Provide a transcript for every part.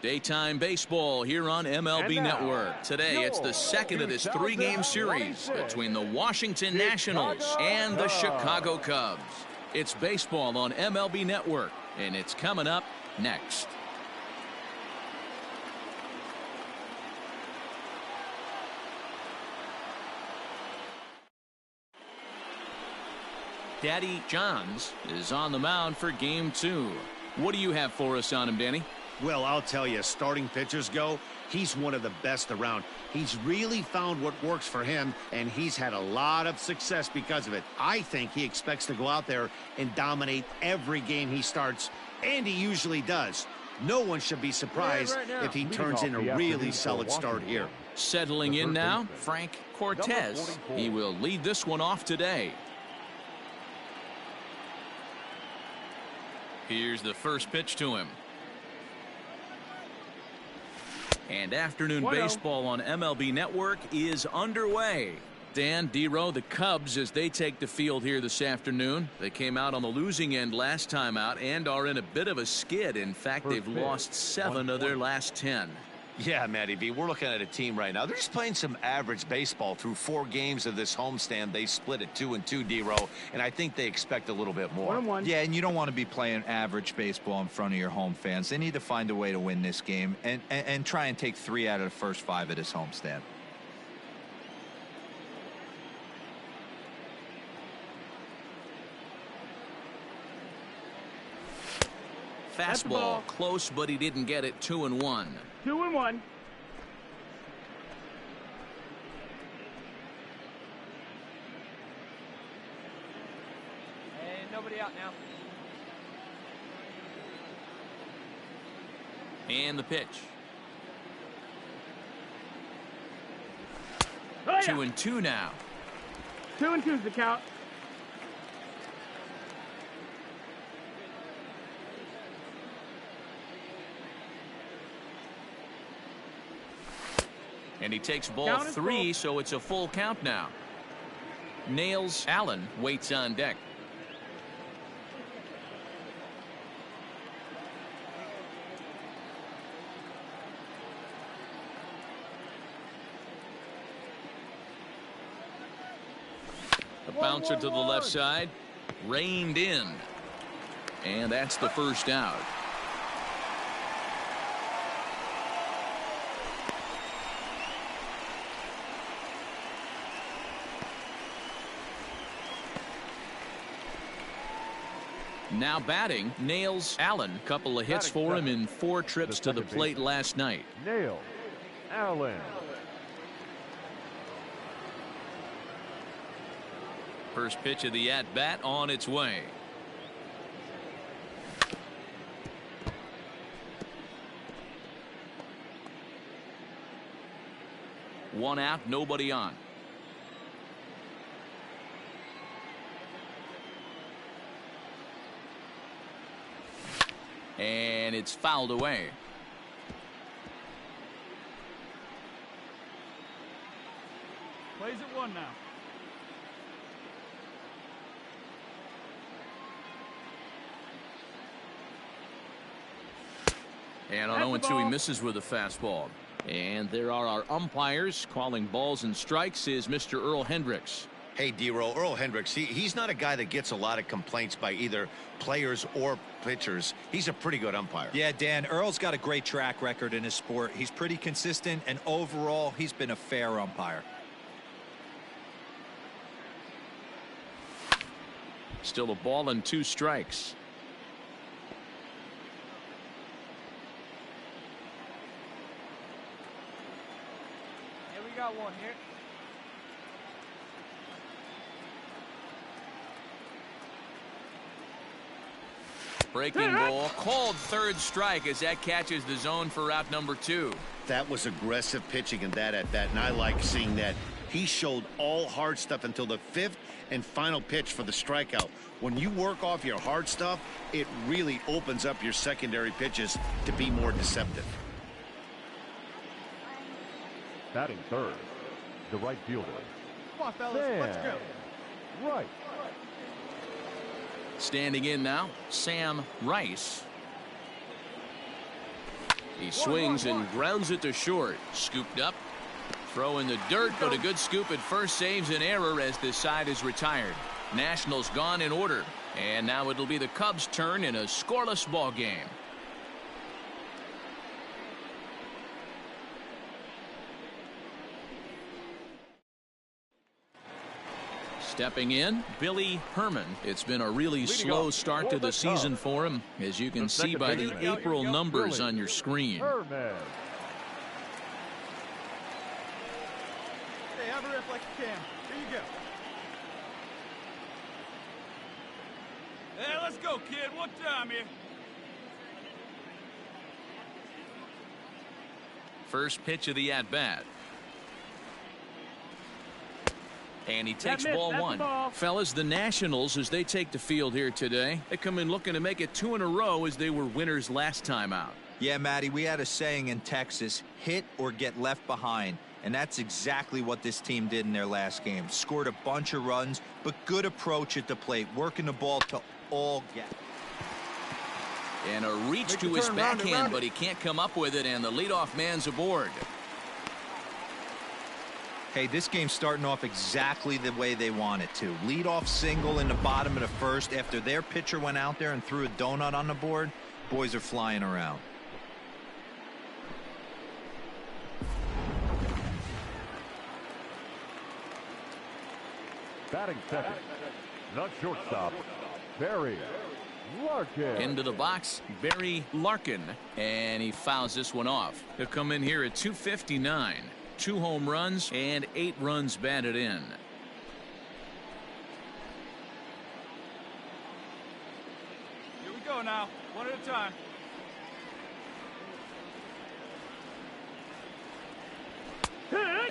Daytime baseball here on MLB Network. Today, it's the second of this three-game series between the Washington Nationals and the Chicago Cubs. It's baseball on MLB Network, and it's coming up next. Daddy Johns is on the mound for game 2. What do you have for us on him, Danny? Well, I'll tell you, starting pitchers go, he's one of the best around. He's really found what works for him, and he's had a lot of success because of it. I think he expects to go out there and dominate every game he starts, and he usually does. No one should be surprised if he turns in a really solid start here. Settling in now, Frank Cortez. He will lead this one off today. Here's the first pitch to him. And afternoon baseball on MLB Network is underway. Dan, D-Row, the Cubs, as they take the field here this afternoon. They came out on the losing end last time out and are in a bit of a skid. In fact, they've lost 7 of their last 10. Yeah, Matty B, we're looking at a team right now. They're just playing some average baseball through 4 games of this homestand. They split it 2-2, D-Row, and I think they expect a little bit more. 1-1. Yeah, and you don't want to be playing average baseball in front of your home fans. They need to find a way to win this game and try and take 3 out of the first 5 of this homestand. Fastball close, but he didn't get it. 2-1. 2-1. Hey, nobody out now. And the pitch. Oh, yeah. 2-2 now. 2-2 is the count. And he takes ball 3, so it's a full count now. Nails Allen waits on deck. A bouncer to the left side, reined in, and that's the first out. Now batting, Nails Allen. Couple of hits for him in 4 trips to the plate last night. Nails Allen. First pitch of the at-bat on its way. One out, nobody on. And it's fouled away. Plays at 1 now. And on 0-2 he misses with a fastball. And there are our umpires calling balls and strikes is Mr. Earl Hendricks. Hey, D-Row, Earl Hendricks, he's not a guy that gets a lot of complaints by either players or pitchers. He's a pretty good umpire. Yeah, Dan, Earl's got a great track record in his sport. He's pretty consistent, and overall, he's been a fair umpire. Still a ball and 2 strikes. Yeah, we got one here. Breaking ball called third strike as that catches the zone for out number 2. That was aggressive pitching in that at bat, and I like seeing that. He showed all hard stuff until the 5th and final pitch for the strikeout. When you work off your hard stuff, it really opens up your secondary pitches to be more deceptive. Batting third, the right fielder. Come on, fellas, let's go. Right. Standing in now, Sam Rice. He swings and grounds it to short. Scooped up. Throw in the dirt, but a good scoop at first saves an error as this side is retired. Nationals gone in order. And now it'll be the Cubs' turn in a scoreless ball game. Stepping in, Billy Herman. It's been a really slow start to the season for him, as you can see by the April numbers on your screen. Herman. Hey, have a rip like you can. Here you go. Hey, let's go, kid. What time here? First pitch of the at-bat. And he takes ball one. Fellas, the Nationals, as they take the field here today, they come in looking to make it 2 in a row as they were winners last time out. Yeah, Matty, we had a saying in Texas, hit or get left behind. And that's exactly what this team did in their last game. Scored a bunch of runs, but good approach at the plate, working the ball to all gaps. And a reach to his backhand, but he can't come up with it, and the leadoff man's aboard. Hey, this game's starting off exactly the way they want it to. Leadoff single in the bottom of the first after their pitcher went out there and threw a donut on the board. Boys are flying around. Batting second. The shortstop, Barry Larkin. Into the box, Barry Larkin, and he fouls this one off. He'll come in here at 259. 2 home runs and 8 runs batted in. Here we go now. One at a time.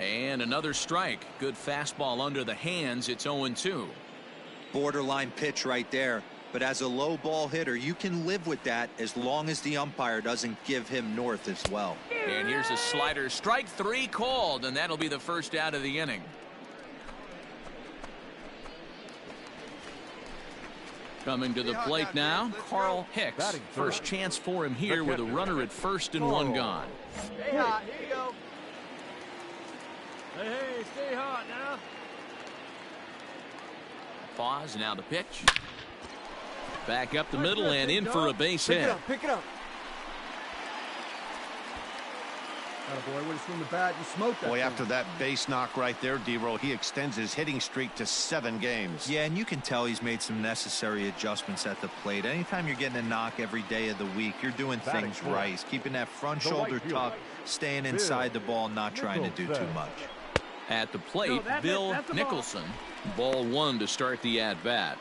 And another strike. Good fastball under the hands. It's 0-2. Borderline pitch right there. But as a low ball hitter, you can live with that as long as the umpire doesn't give him north as well. And here's a slider. Strike 3 called, and that'll be the first out of the inning. Coming to the plate now, Carl Hicks. First chance for him here with a runner at first and 1 gone. Stay hot. Here you go. Hey, stay hot now. Pause, now the pitch. Back up the middle and in for a base hit. Pick it up. Boy, when it's from the bat, you smoke that. Boy, after that base knock right there, D-Row, he extends his hitting streak to 7 games. Yeah, and you can tell he's made some necessary adjustments at the plate. Anytime you're getting a knock every day of the week, you're doing things right. He's keeping that front shoulder tucked, staying inside the ball, not trying to do too much. At the plate, Bill Nicholson. Ball 1 to start the at-bat.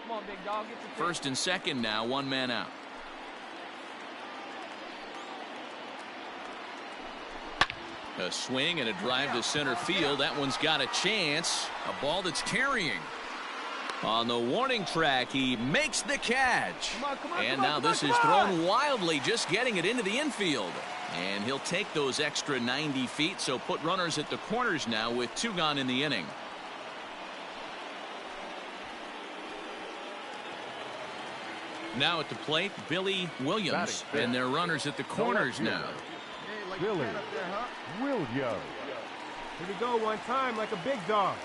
Come on, big dog. Get your First and second now, 1 man out. A swing and a drive to center field. That one's got a chance. A ball that's carrying. On the warning track, he makes the catch. And now this is thrown wildly, just getting it into the infield. And he'll take those extra 90 feet, so put runners at the corners now with 2 gone in the inning. Now at the plate, Billy Williams. And their runners at the corners now. Billy Williams. Here we go, one time like a big dog.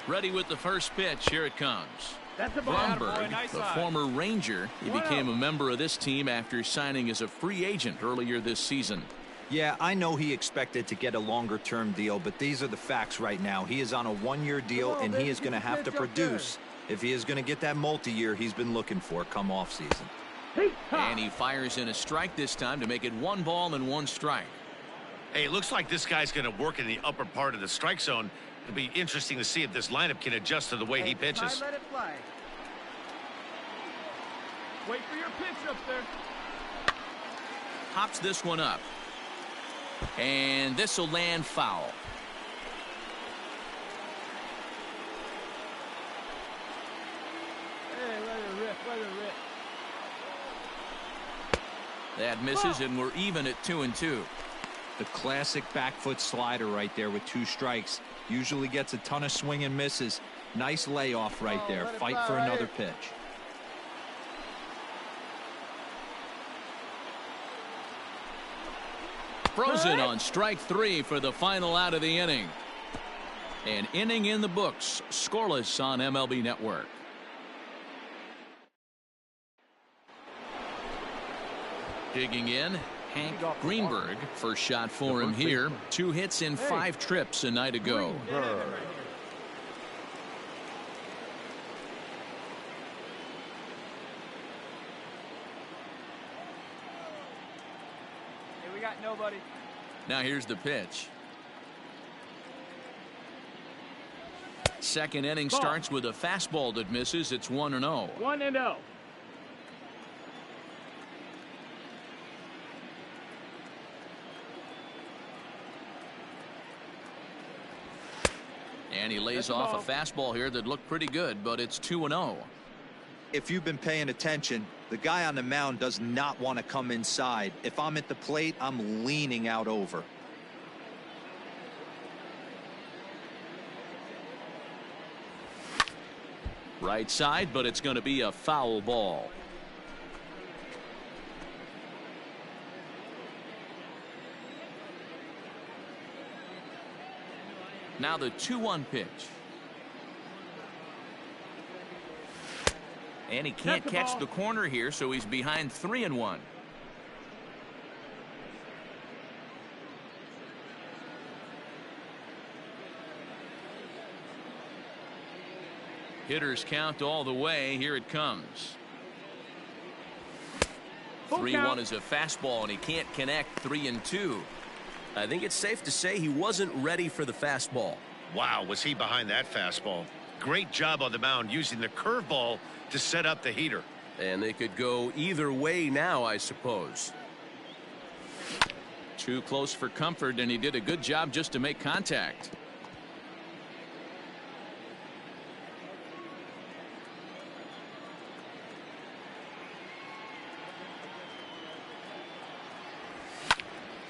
Ready with the first pitch. Here it comes. That's a ball. Bromberg, Nice the eye. former Ranger, he became a member of this team after signing as a free agent earlier this season. Yeah, I know he expected to get a longer-term deal, but these are the facts right now. He is on a 1-year deal, and he is going to have to produce if he is going to get that multi-year he's been looking for come off season. And he fires in a strike this time to make it 1 ball and 1 strike. Hey, it looks like this guy's going to work in the upper part of the strike zone. It'll be interesting to see if this lineup can adjust to the way he pitches. Let it fly. Wait for your pitch up there. Hops this one up. And this will land foul. Hey, let it rip, let it rip. That misses, and we're even at 2-2. The classic back foot slider right there with 2 strikes. Usually gets a ton of swing and misses. Nice layoff right there. Fight for another pitch. Frozen on strike 3 for the final out of the inning. An inning in the books, scoreless on MLB Network. Digging in, Hank Greenberg. First shot for him here. 2 hits in 5 trips a night ago. Hey, we got nobody. Now here's the pitch. Second inning starts with a fastball that misses. It's 1-0. 1-0. And he lays off a fastball here that looked pretty good, but it's 2-0. If you've been paying attention, the guy on the mound does not want to come inside. If I'm at the plate, I'm leaning out over. Right side, but it's going to be a foul ball. Now the 2-1 pitch. And he can't catch the corner here, so he's behind 3-1. Hitters count all the way. Here it comes. 3-1 is a fastball, and he can't connect. 3-2. I think it's safe to say he wasn't ready for the fastball. Wow, was he behind that fastball? Great job on the mound using the curveball to set up the heater. And they could go either way now, I suppose. Too close for comfort, and he did a good job just to make contact.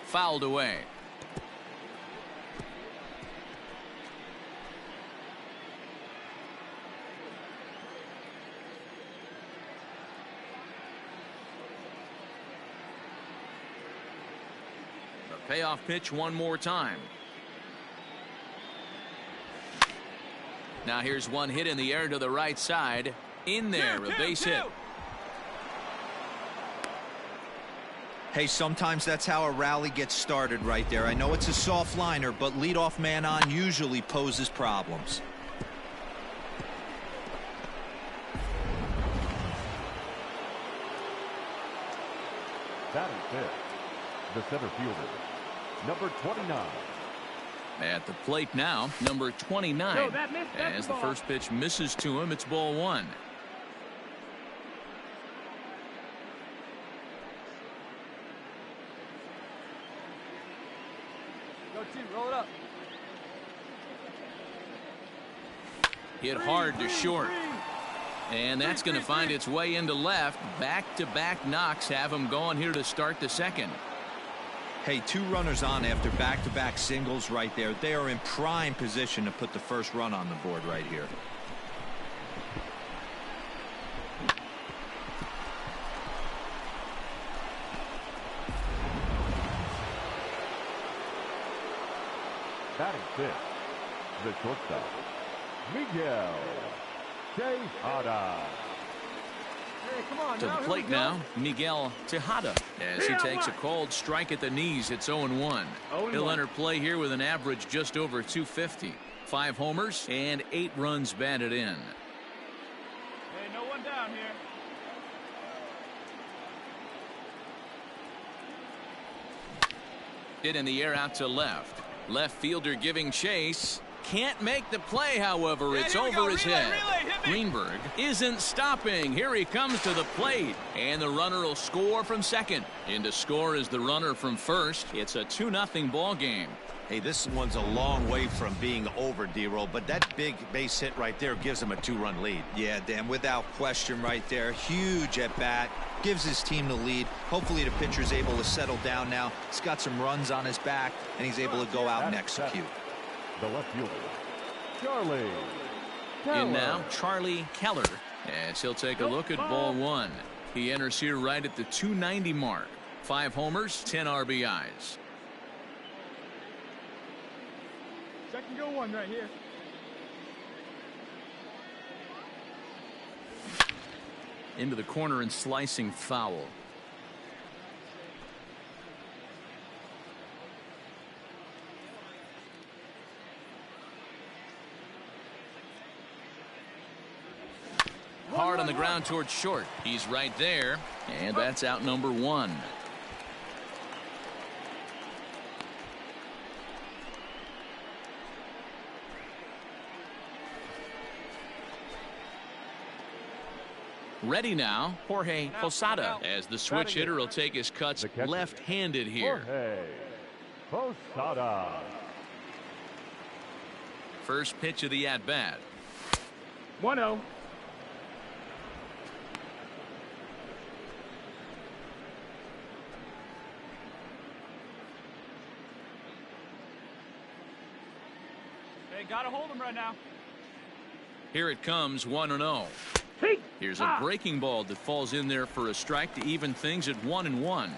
Fouled away. The payoff pitch one more time. Now here's one hit in the air to the right side. In there, a base hit. Hey, sometimes that's how a rally gets started right there. I know it's a soft liner, but leadoff man on usually poses problems. Batting fifth, the center fielder, number 29. At the plate now, number 29. As the first pitch misses to him, it's ball 1. Roll it up. Hit hard to short. And that's going to find its way into left. Back-to-back knocks have him going here to start the second. Hey, 2 runners on after back-to-back singles right there. They are in prime position to put the first run on the board right here. Batting fifth, the shortstop, Miguel Tejada. Hey, come on, To the plate now, Miguel Tejada. As he takes a cold strike at the knees, it's 0-1. He'll enter play here with an average just over 250. 5 homers and 8 runs batted in. Hey, no one down here. Hit in the air out to left. Left fielder giving chase. can't make the play, however. It's over his head. Greenberg isn't stopping. Here he comes to the plate. And the runner will score from second. In to score is the runner from first. It's a 2-0 ball game. Hey, this one's a long way from being over, D-Roll, but that big base hit right there gives him a 2-run lead. Yeah, Dan, without question right there. Huge at bat. Gives his team the lead. Hopefully the pitcher's able to settle down now. He's got some runs on his back, and he's able to go out and execute. The left fielder, Charlie Keller. In now, Charlie Keller, as he'll take a look at ball one. He enters here right at the 290 mark. 5 homers, 10 RBIs. Second go one right here. Into the corner and slicing foul. Hard on the ground towards short. He's right there, and that's out number 1. Ready now, Jorge Posada, as the switch hitter will take his cuts left-handed here. Jorge Posada. First pitch of the at-bat. 1-0. Hey, gotta hold him right now. Here it comes, 1-0. Here's a breaking ball that falls in there for a strike to even things at 1-1.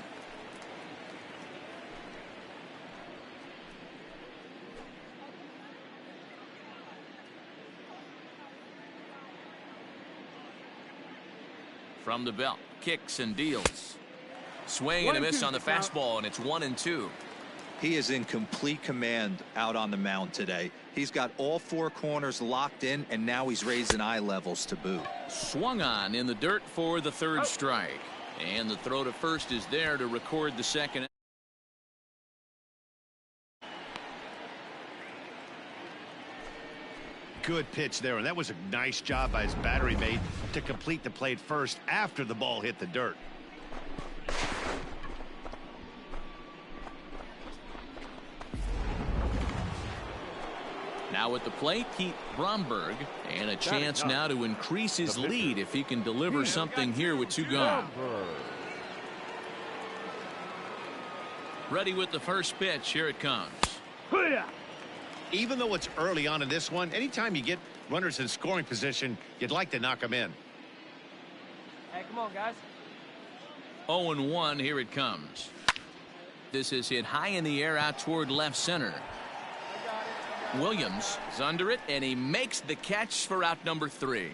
From the belt, kicks and deals. Swing and a miss on the fastball, and it's 1-2. He is in complete command out on the mound today. He's got all 4 corners locked in, and now he's raising eye levels to boot. Swung on in the dirt for the 3rd strike. And the throw to first is there to record the second. Good pitch there, and that was a nice job by his battery mate to complete the play first after the ball hit the dirt. Now at the plate, Pete Bromberg, and a chance now to increase his lead if he can deliver something here with 2 gone. Ready with the first pitch. Here it comes. Even though it's early on in this one, anytime you get runners in scoring position, you'd like to knock them in. Hey, come on, guys. 0-1. Here it comes. This is hit high in the air out toward left center. Williams is under it, and he makes the catch for out number 3.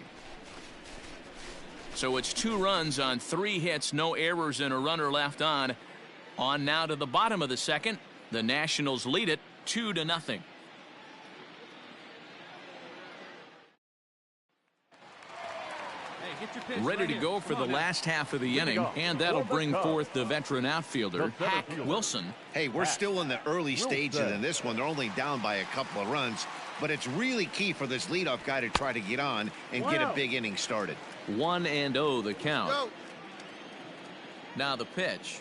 So it's 2 runs on 3 hits, no errors, and a runner left on. On now to the bottom of the second. The Nationals lead it 2-0. Ready to go for the last half of the inning, and that'll bring forth the veteran outfielder, Hack Wilson. Hey, we're still in the early stages in this one. They're only down by a couple of runs, but it's really key for this leadoff guy to try to get on and get a big inning started. 1-0 the count. Go. Now the pitch.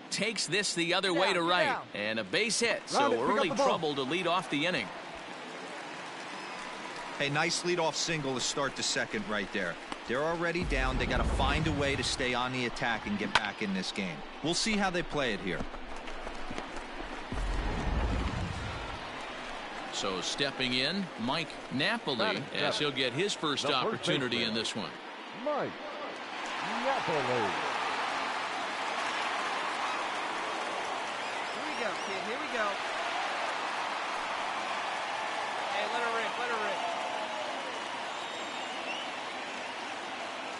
Takes this the other way to right, and a base hit, so early trouble to lead off the inning. Hey, nice leadoff single to start the second right there. They're already down. They got to find a way to stay on the attack and get back in this game. We'll see how they play it here. So stepping in, Mike Napoli, as he'll get his first opportunity in this one. Mike Napoli. Here we go, kid. Here we go. Hey, let her rip. Let her rip.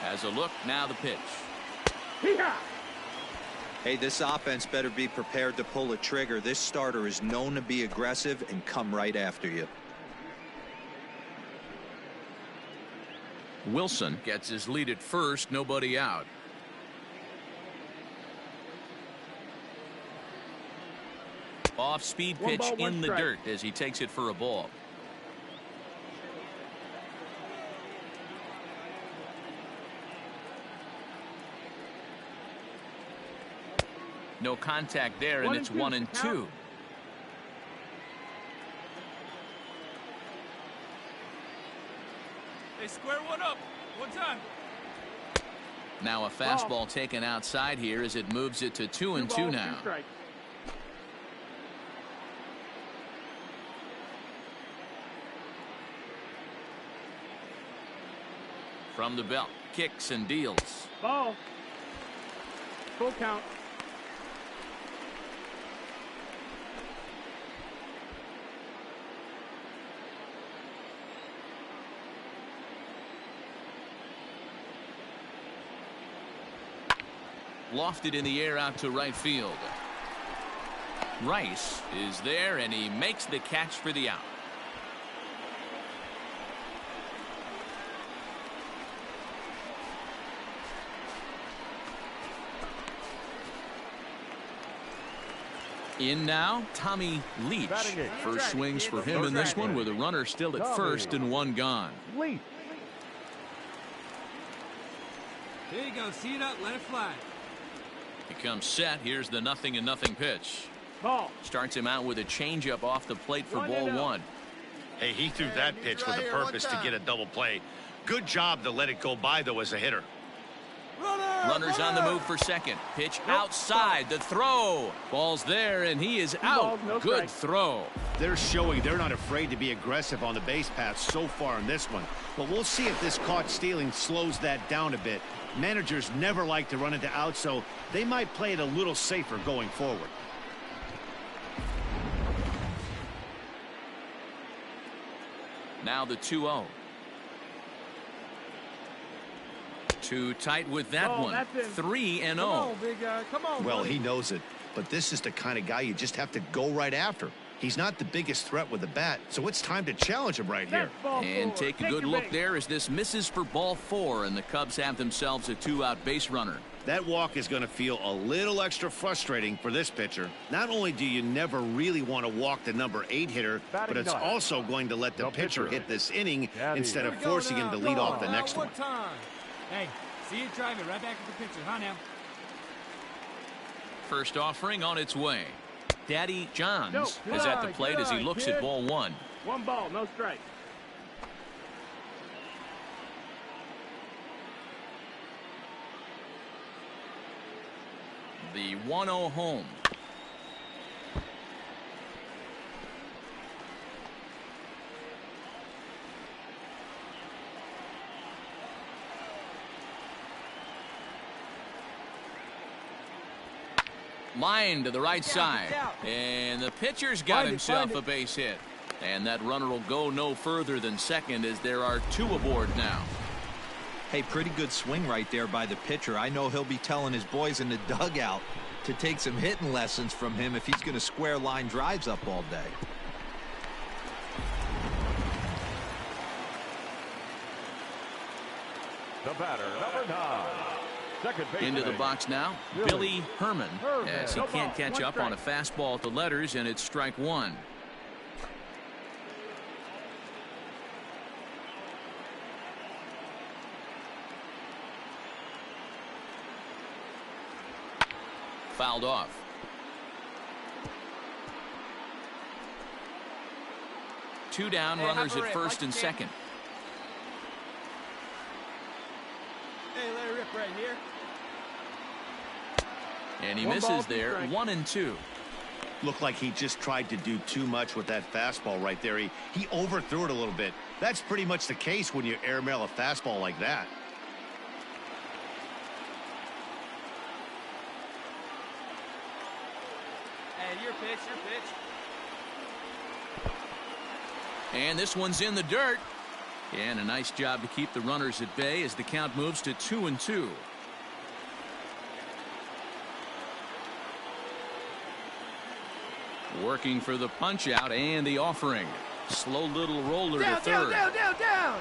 As a look, now the pitch. Hey, this offense better be prepared to pull a trigger. This starter is known to be aggressive and come right after you. Wilson gets his lead at first, nobody out. Off-speed pitch in the dirt as he takes it for a ball. No contact there, and it's 1-2. They square one up. One time. Now a fastball taken outside here as it moves it to 2-2 now. From the belt, kicks and deals. Ball. Full count. Lofted in the air out to right field. Rice is there, and he makes the catch for the out. In now, Tommy Leach. First swings for him in this one with a runner still at first and one gone. Leach. There you go. See it up. Let it fly. He comes set. Here's the 0-0 pitch. Ball. Starts him out with a changeup off the plate for ball one. Hey, he threw that pitch with a purpose to get a double play. Good job to let it go by, though, as a hitter. Runners on the move for second. Pitch outside. The throw. Ball's there, and he is out. Good throw. They're showing they're not afraid to be aggressive on the base path so far in this one. But we'll see if this caught stealing slows that down a bit. Managers never like to run into outs, so they might play it a little safer going forward. Now the 2-0. Too tight with that one. 3-0. Come on, big guy. Come on. Well, buddy. he knows it, but this is the kind of guy you just have to go right after. He's not the biggest threat with the bat, so it's time to challenge him right here. And take a good look there as this misses for ball 4, and the Cubs have themselves a 2-out base runner. That walk is going to feel a little extra frustrating for this pitcher. Not only do you never really want to walk the number 8 hitter, but it's also going to let the pitcher hit this inning instead of forcing him to lead off the next one. Hey, see you drive it right back at the pitcher, huh now? First offering on its way. Daddy Johns is at the plate as he looks at ball 1. One ball, no strike. The 1-0 home. Line to the right side, and the pitcher's got himself a base hit, and that runner will go no further than second as there are 2 aboard now. Hey, pretty good swing right there by the pitcher. I know he'll be telling his boys in the dugout to take some hitting lessons from him if he's going to square line drives up all day. The batter, number 9. Into the box now, Billy Herman, as he can't catch up on a fastball at the letters, and it's strike 1. Fouled off. Two down, runners at first and second. Hey, let it rip right here. And he misses there, 1-2. Looked like he just tried to do too much with that fastball right there. He overthrew it a little bit. That's pretty much the case when you airmail a fastball like that. Hey, your pitch, your pitch. And this one's in the dirt. And a nice job to keep the runners at bay as the count moves to 2-2. Working for the punch out and the offering. Slow little roller to third. Down.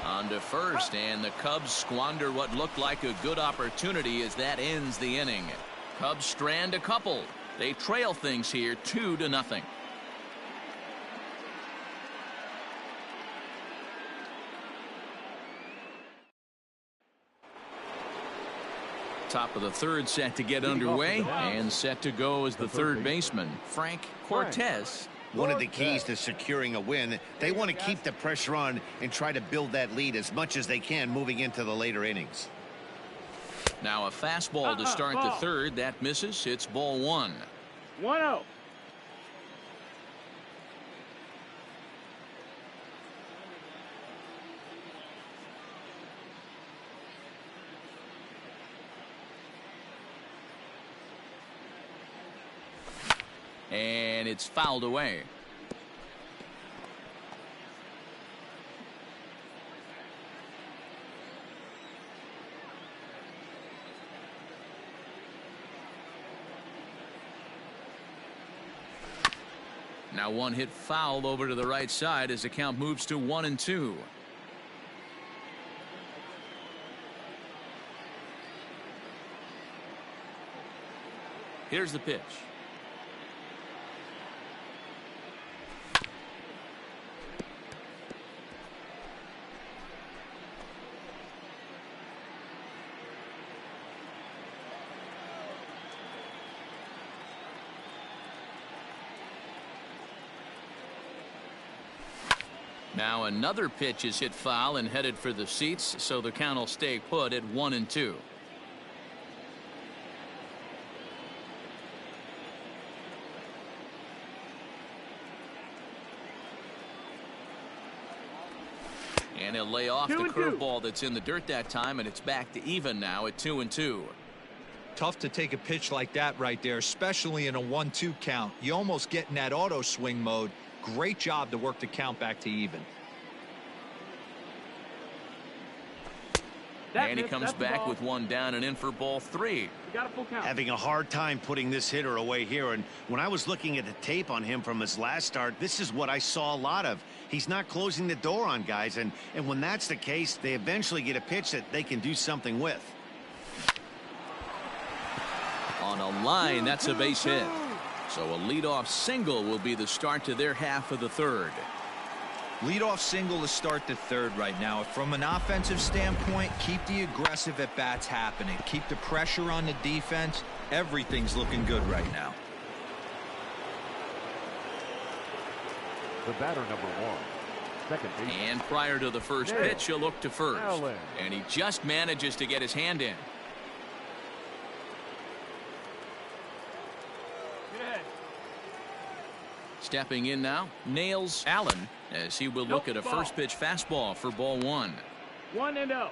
On to first, and the Cubs squander what looked like a good opportunity as that ends the inning. Cubs strand a couple. They trail things here 2-0. Top of the third set to get underway, and set to go is the third baseman, Frank Cortez. One of the keys to securing a win, they want to keep the pressure on and try to build that lead as much as they can moving into the later innings. Now a fastball to start the third. That misses. It's ball 1. 1-0. And it's fouled away. Now one hit foul over to the right side as the count moves to 1-2. Here's the pitch. Now another pitch is hit foul and headed for the seats, so the count will stay put at 1-2. And he'll lay off the curveball that's in the dirt that time, and it's back to even now at 2-2. Tough to take a pitch like that right there, especially in a 1-2 count. You almost get in that auto swing mode. Great job to work the count back to even. And he comes back with one down and in for ball 3. Got a full count. Having a hard time putting this hitter away here, and when I was looking at the tape on him from his last start, this is what I saw a lot of. He's not closing the door on guys, and when that's the case, they eventually get a pitch that they can do something with. On a line, that's a base hit. So a leadoff single will be the start to their half of the third. Leadoff single to start the third right now. From an offensive standpoint, keep the aggressive at bats happening. Keep the pressure on the defense. Everything's looking good right now. The batter, number 1. Second base. And prior to the first pitch, he'll look to first. And he just manages to get his hand in. Stepping in now, Nails Allen, as he will look at a first pitch fastball for ball 1. 1-0.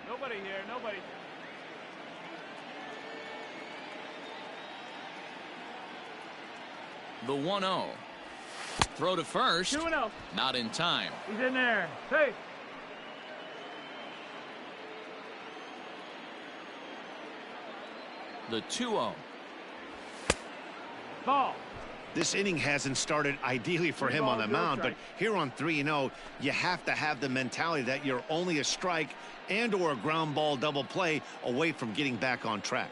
Nobody here, nobody. The 1-0. Throw to first. 2-0. Not in time. He's in there. Safe. The 2-0. Ball. This inning hasn't started ideally for him on the mound, but here on 3-0, you have to have the mentality that you're only a strike and or a ground ball double play away from getting back on track.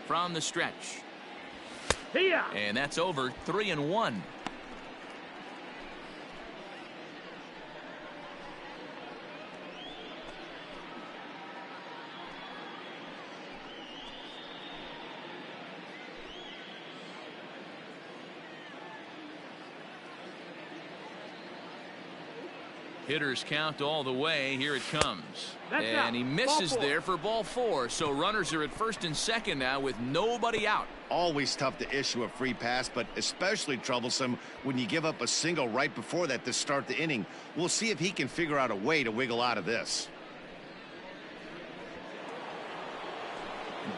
From the stretch. Here. And that's over. 3-1. Hitters count all the way. Here it comes. And he misses there for ball 4. So runners are at first and second now with nobody out. Always tough to issue a free pass, but especially troublesome when you give up a single right before that to start the inning. We'll see if he can figure out a way to wiggle out of this.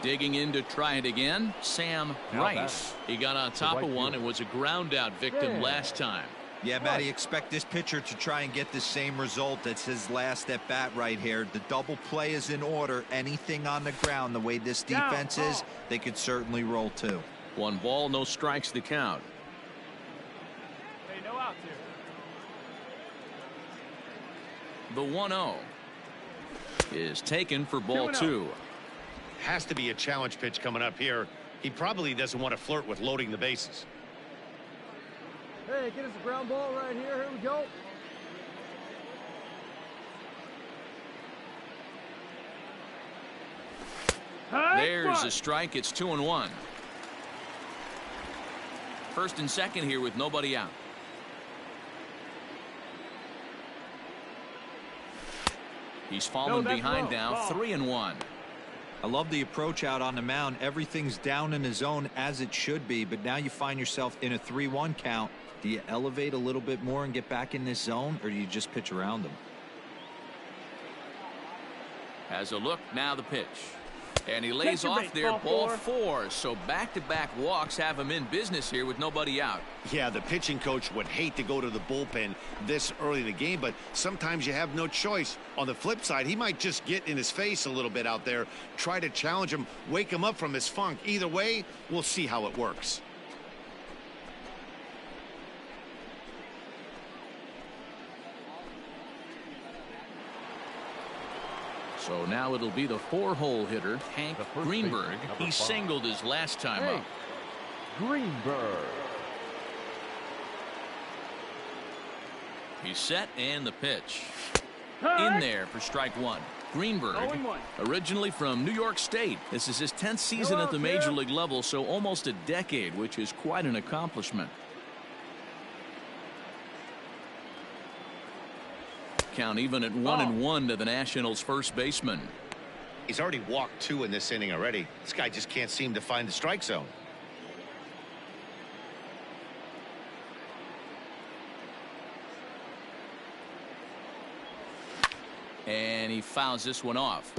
Digging in to try it again, Sam Rice. He got on top of one and was a ground out victim last time. Yeah, Matty, expect this pitcher to try and get the same result. That's his last at bat right here. The double play is in order. Anything on the ground, the way this defense is, they could certainly roll too. 1 ball, no strikes the count. Hey, no outs here. The 1-0 is taken for ball 2. Has to be a challenge pitch coming up here. He probably doesn't want to flirt with loading the bases. Hey, get us a ground ball right here. Here we go. There's a strike. It's 2-1. First and second here with nobody out. He's fallen behind now. 3-1. I love the approach out on the mound. Everything's down in the zone as it should be, but now you find yourself in a 3-1 count. Do you elevate a little bit more and get back in this zone, or do you just pitch around them? Has a look. Now the pitch. And he lays off there. Ball 4. So back-to-back walks have him in business here with nobody out. Yeah, the pitching coach would hate to go to the bullpen this early in the game, but sometimes you have no choice. On the flip side, he might just get in his face a little bit out there, try to challenge him, wake him up from his funk. Either way, we'll see how it works. So now it'll be the 4-hole hitter, Hank Greenberg. He singled his last time up. Greenberg. He's set, and the pitch. In there for strike 1. Greenberg, originally from New York State. This is his 10th season at the major league level, so almost a decade, which is quite an accomplishment. Count even at 1-1 to the Nationals' first baseman. He's already walked 2 in this inning already. This guy just can't seem to find the strike zone. And he fouls this one off.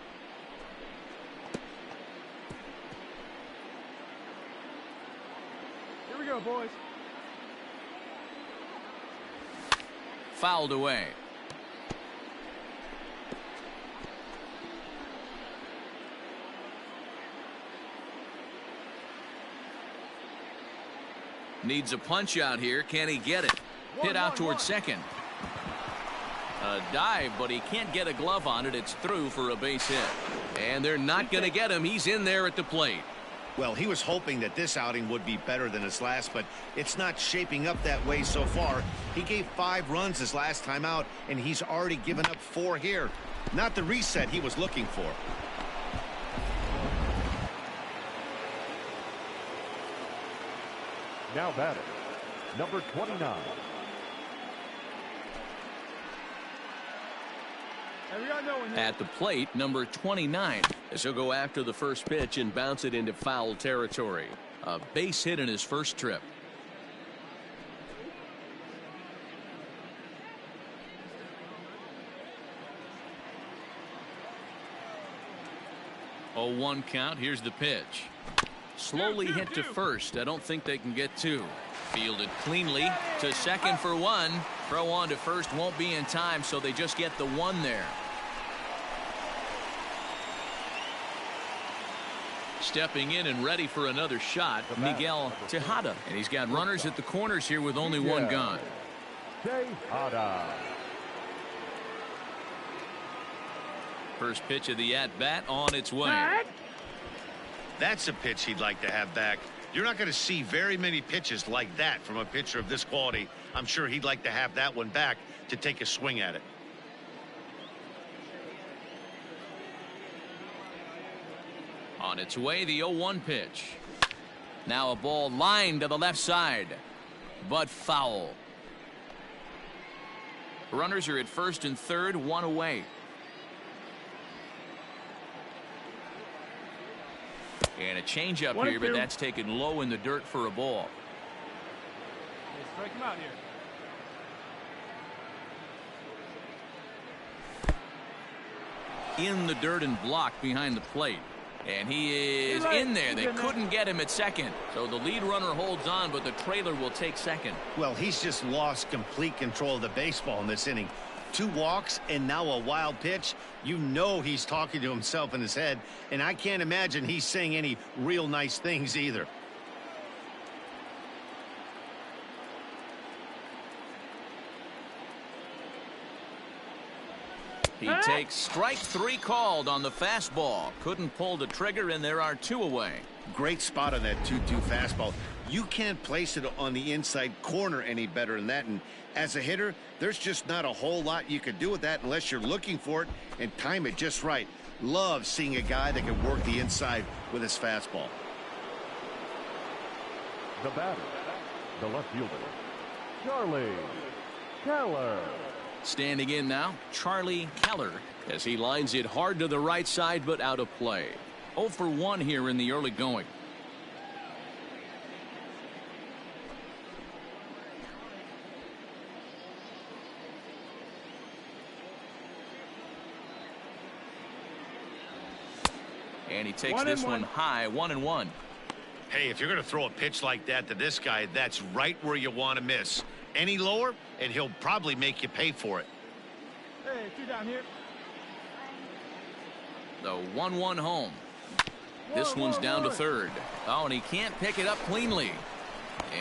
Here we go, boys. Fouled away. Needs a punch out here. Can he get it? Hit out towards second. A dive, but he can't get a glove on it. It's through for a base hit. And they're not going to get him. He's in there at the plate. Well, he was hoping that this outing would be better than his last, but it's not shaping up that way so far. He gave 5 runs his last time out, and he's already given up 4 here. Not the reset he was looking for. Now batter, number 29. At the plate, number 29. As he'll go after the first pitch and bounce it into foul territory. A base hit in his first trip. Oh, 1 count. Here's the pitch. Slowly hit to first. I don't think they can get 2. Fielded cleanly to second for 1. Throw on to first won't be in time, so they just get the 1 there. Stepping in and ready for another shot, Miguel Tejada. And he's got runners at the corners here with only 1 gone. Tejada. First pitch of the at-bat on its way. That's a pitch he'd like to have back. You're not going to see very many pitches like that from a pitcher of this quality. I'm sure he'd like to have that one back to take a swing at it. On its way, the 0-1 pitch. Now a ball lined to the left side, but foul. Runners are at first and third, 1 away. And a changeup here, but that's taken low in the dirt for a ball. Strike him out here. In the dirt and blocked behind the plate. And he is in there. They couldn't get him at second. So the lead runner holds on, but the trailer will take second. Well, he's just lost complete control of the baseball in this inning. 2 walks and now a wild pitch. You know he's talking to himself in his head, and I can't imagine he's saying any real nice things either. He takes strike 3 called on the fastball. Couldn't pull the trigger, and there are 2 away. Great spot on that 2-2 fastball. You can't place it on the inside corner any better than that. And as a hitter, there's just not a whole lot you could do with that unless you're looking for it and time it just right. Love seeing a guy that can work the inside with his fastball. The batter, the left fielder, Charlie Keller. Standing in now, Charlie Keller, as he lines it hard to the right side but out of play. 0 for 1 here in the early going. And he takes this one high, 1-1. Hey, if you're going to throw a pitch like that to this guy, that's right where you want to miss. Any lower, and he'll probably make you pay for it. Hey, 2 down here. The 1-1 home. This one's down to third. Oh, and he can't pick it up cleanly.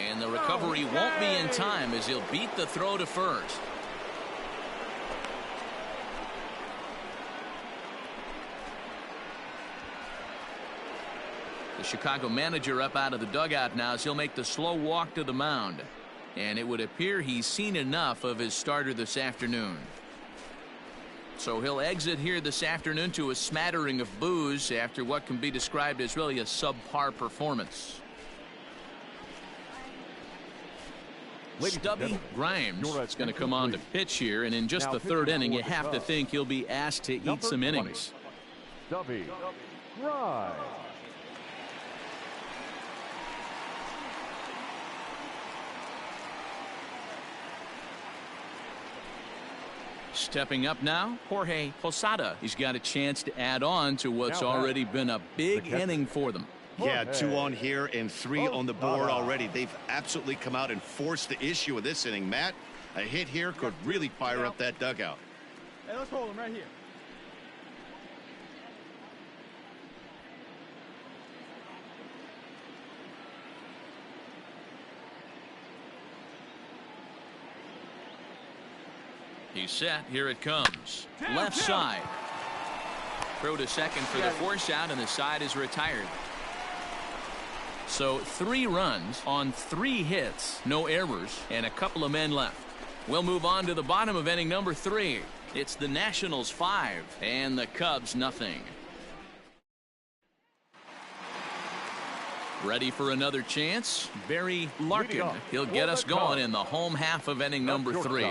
And the recovery won't be in time as he'll beat the throw to first. The Chicago manager up out of the dugout now as he'll make the slow walk to the mound. And it would appear he's seen enough of his starter this afternoon. So he'll exit here this afternoon to a smattering of boos after what can be described as really a subpar performance. Stubby Grimes is going to come on to pitch here, and in just the third inning, you have to think he'll be asked to eat some innings. Stubby Grimes. Stepping up now, Jorge Posada. He's got a chance to add on to what's already been a big inning for them. Yeah, 2 on here and 3 on the board already. They've absolutely come out and forced the issue of this inning. Matt, a hit here could really fire up that dugout. Hey, let's hold him right here. He's set. Here it comes. Left side. Throw to second for the force out, and the side is retired. So 3 runs on 3 hits, no errors, and a couple of men left. We'll move on to the bottom of inning number 3. It's the Nationals 5 and the Cubs nothing. Ready for another chance? Barry Larkin. He'll get us going in the home half of inning number 3.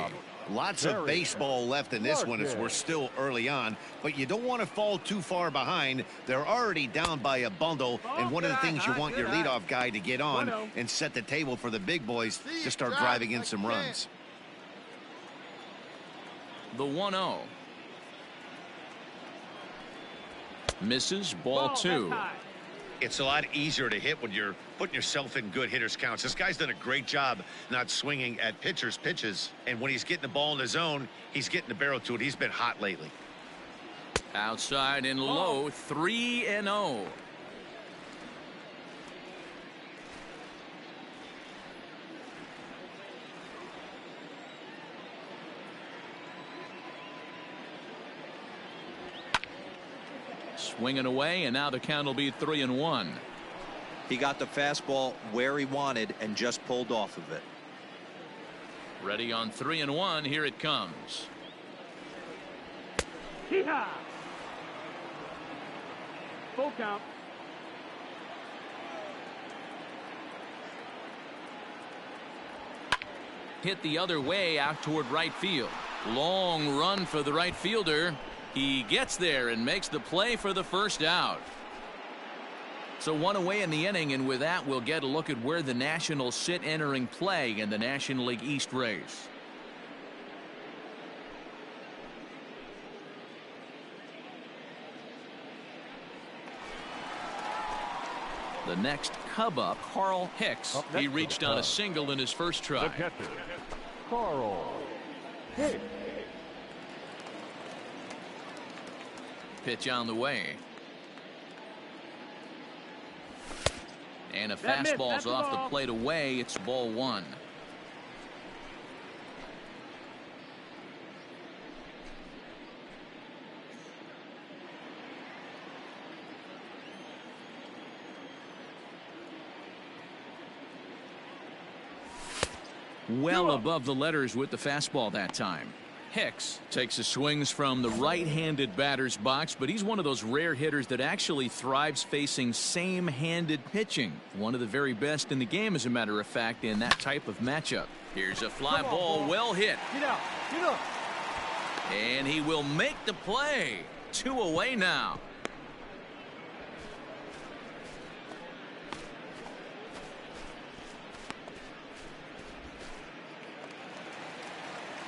Lots of baseball left in this one as we're still early on, but you don't want to fall too far behind. They're already down by a bundle, and one of the things you want your leadoff guy to get on and set the table for the big boys to start driving in some runs. The 1-0. Misses, ball 2. It's a lot easier to hit when you're putting yourself in good hitters counts. This guy's done a great job not swinging at pitchers' pitches. And when he's getting the ball in the zone, he's getting the barrel to it. He's been hot lately. Outside and low, 3-0. Swinging away, and now the count will be 3-1. He got the fastball where he wanted and just pulled off of it. Ready on 3-1. Here it comes. Hee-haw! Full count. Hit the other way out toward right field. Long run for the right fielder. He gets there and makes the play for the first out. So 1 away in the inning, and with that we'll get a look at where the Nationals sit entering play in the National League East race. The next Cub up, Carl Hicks. He reached on a single in his first try. The catcher, Carl Hicks. Pitch on the way. And a fastball's off the plate away. It's ball 1. well above the letters with the fastball that time. Hicks takes his swings from the right-handed batter's box, but he's one of those rare hitters that actually thrives facing same-handed pitching. One of the very best in the game, as a matter of fact, in that type of matchup. Here's a fly ball, well hit. Get out. Get up. And he will make the play. 2 away now.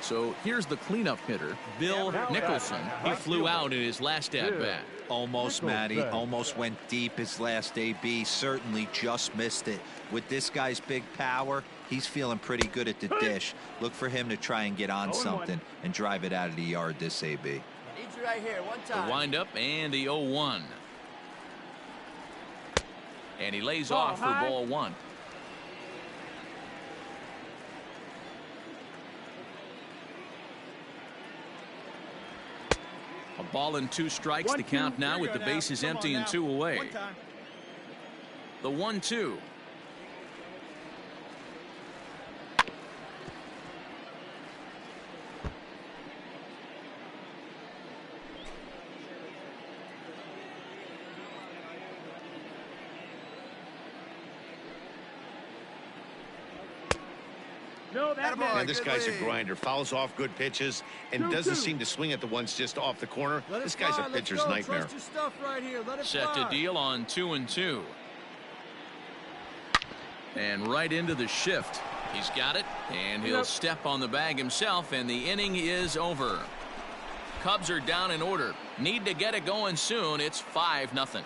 So here's the cleanup hitter, Bill Nicholson. He flew out in his last at-bat. Almost, Matty. Almost went deep his last AB. Certainly just missed it. With this guy's big power, he's feeling pretty good at the dish. Look for him to try and get on something and drive it out of the yard this AB. Need you right here, one time. The windup and the 0-1. And he lays off for ball 1. A ball and 2 strikes to count now with the bases empty and 2 away. The 1-2. And this guy's a grinder. Fouls off good pitches and doesn't seem to swing at the ones just off the corner. This guy's a pitcher's nightmare. Set to deal on 2-2. And right into the shift. He's got it, and he'll step on the bag himself, and the inning is over. Cubs are down in order. Need to get it going soon. It's 5-0.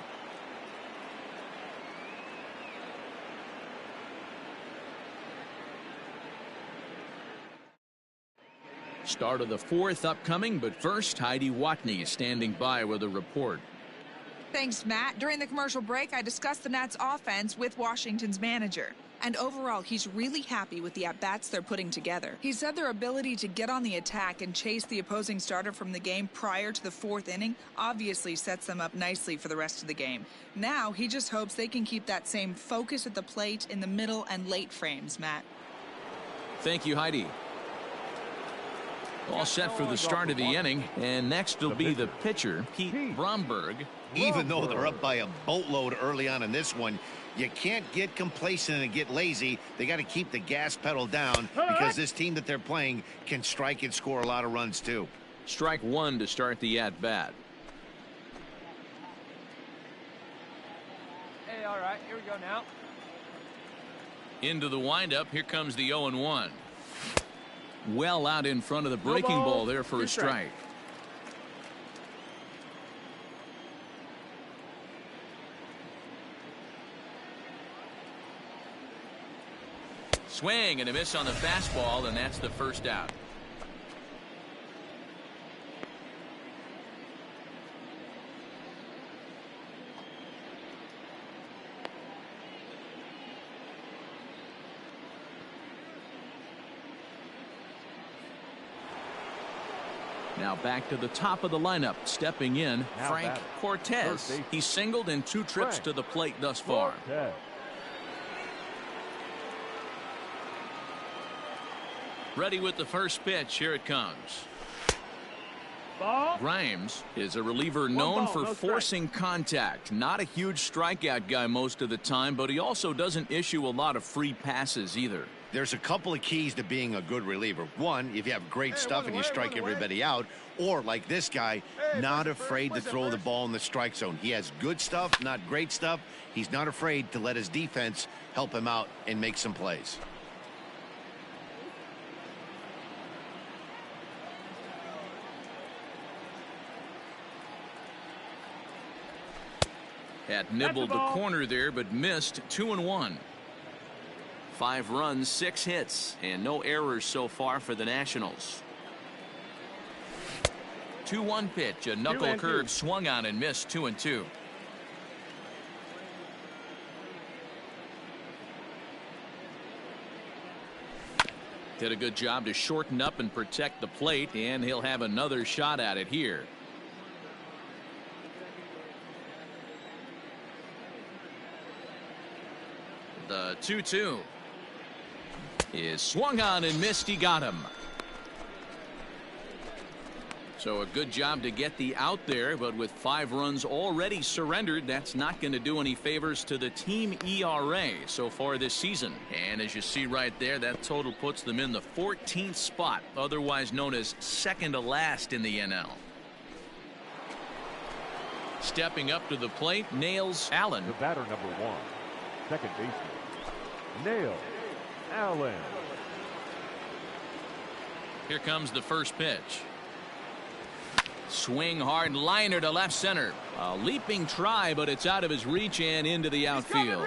Start of the 4th upcoming, but first, Heidi Watney is standing by with a report. Thanks, Matt. During the commercial break, I discussed the Nats' offense with Washington's manager. And overall, he's really happy with the at-bats they're putting together. He said their ability to get on the attack and chase the opposing starter from the game prior to the 4th inning obviously sets them up nicely for the rest of the game. Now, he just hopes they can keep that same focus at the plate in the middle and late frames, Matt. Thank you, Heidi. All set for the start of the inning, and next will be the pitcher, Pete Bromberg. Even though they're up by a boatload early on in this one, you can't get complacent and get lazy. They got to keep the gas pedal down because this team that they're playing can strike and score a lot of runs too. Strike 1 to start the at-bat. Hey, all right, here we go now. Into the windup. Here comes the 0-1. Well out in front of the breaking ball there for a strike. Swing and a miss on the fastball, and that's the first out. Now back to the top of the lineup. Stepping in, Frank Cortez. He's singled in 2 trips to the plate thus far. Ready with the first pitch. Here it comes. Grimes is a reliever known for forcing contact. Not a huge strikeout guy most of the time, but he also doesn't issue a lot of free passes either. There's a couple of keys to being a good reliever. One, if you have great stuff and you strike everybody out, or like this guy, not afraid to throw the ball in the strike zone. He has good stuff, not great stuff. He's not afraid to let his defense help him out and make some plays. Had nibbled the corner there, but missed. 2-1. 5 runs, 6 hits, and no errors so far for the Nationals. 2-1 pitch, a knuckle curve swung on and missed. 2-2. Did a good job to shorten up and protect the plate, and he'll have another shot at it here. The 2-2. is swung on and missed. He got him. So a good job to get the out there, but with 5 runs already surrendered, that's not going to do any favors to the team ERA so far this season. And as you see right there, that total puts them in the 14th spot, otherwise known as second to last in the NL. Stepping up to the plate, Nails Allen. The batter number 1, second baseman, Nails Allen. Here comes the first pitch. Swing hard liner to left center. A leaping try, but it's out of his reach and into the outfield.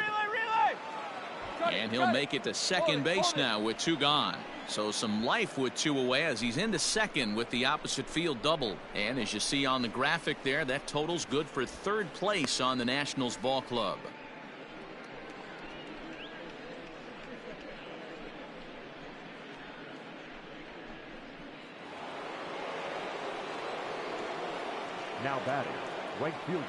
And he'll make it to second base now with 2 gone. So some life with 2 away as he's into second with the opposite field double. And as you see on the graphic there, that total's good for 3rd place on the Nationals ball club. Now batting, right fielder,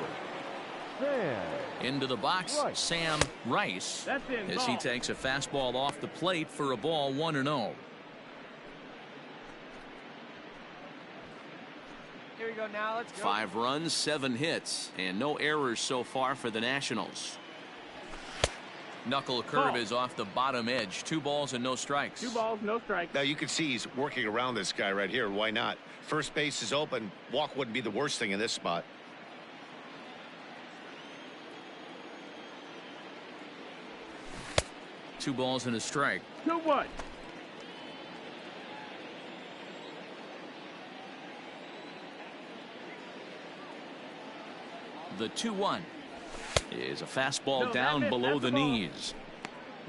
Sam. Into the box, Rice. Sam Rice, as he takes a fastball off the plate for a ball 1-0. Here we go now. Let's go. 5 runs, 7 hits, and no errors so far for the Nationals. Knuckle curve is off the bottom edge. 2 balls and no strikes. 2 balls, no strikes. Now you can see he's working around this guy right here. Why not? First base is open. Walk wouldn't be the worst thing in this spot. Two balls and a strike. 2-1. The 2-1 is a fastball down below the knees.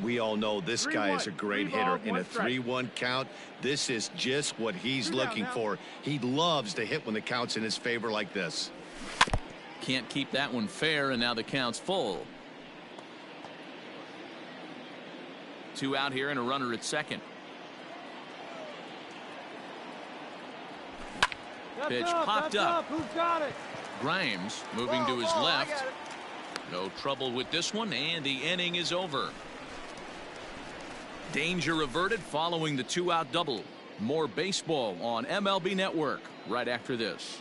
We all know this guy is a 3-1. great 3 hitter. balls, In a 1 strike. 3-1 count, this is just what he's 2 down looking now. for. He loves to hit when the count's in his favor like this. Can't keep that one fair, and now the count's full. 2 out here and a runner at second. Pitch popped up. Who's got it? Grimes moving to his I left. got it. No trouble with this one, and the inning is over. Danger averted following the 2-out double. More baseball on MLB Network right after this.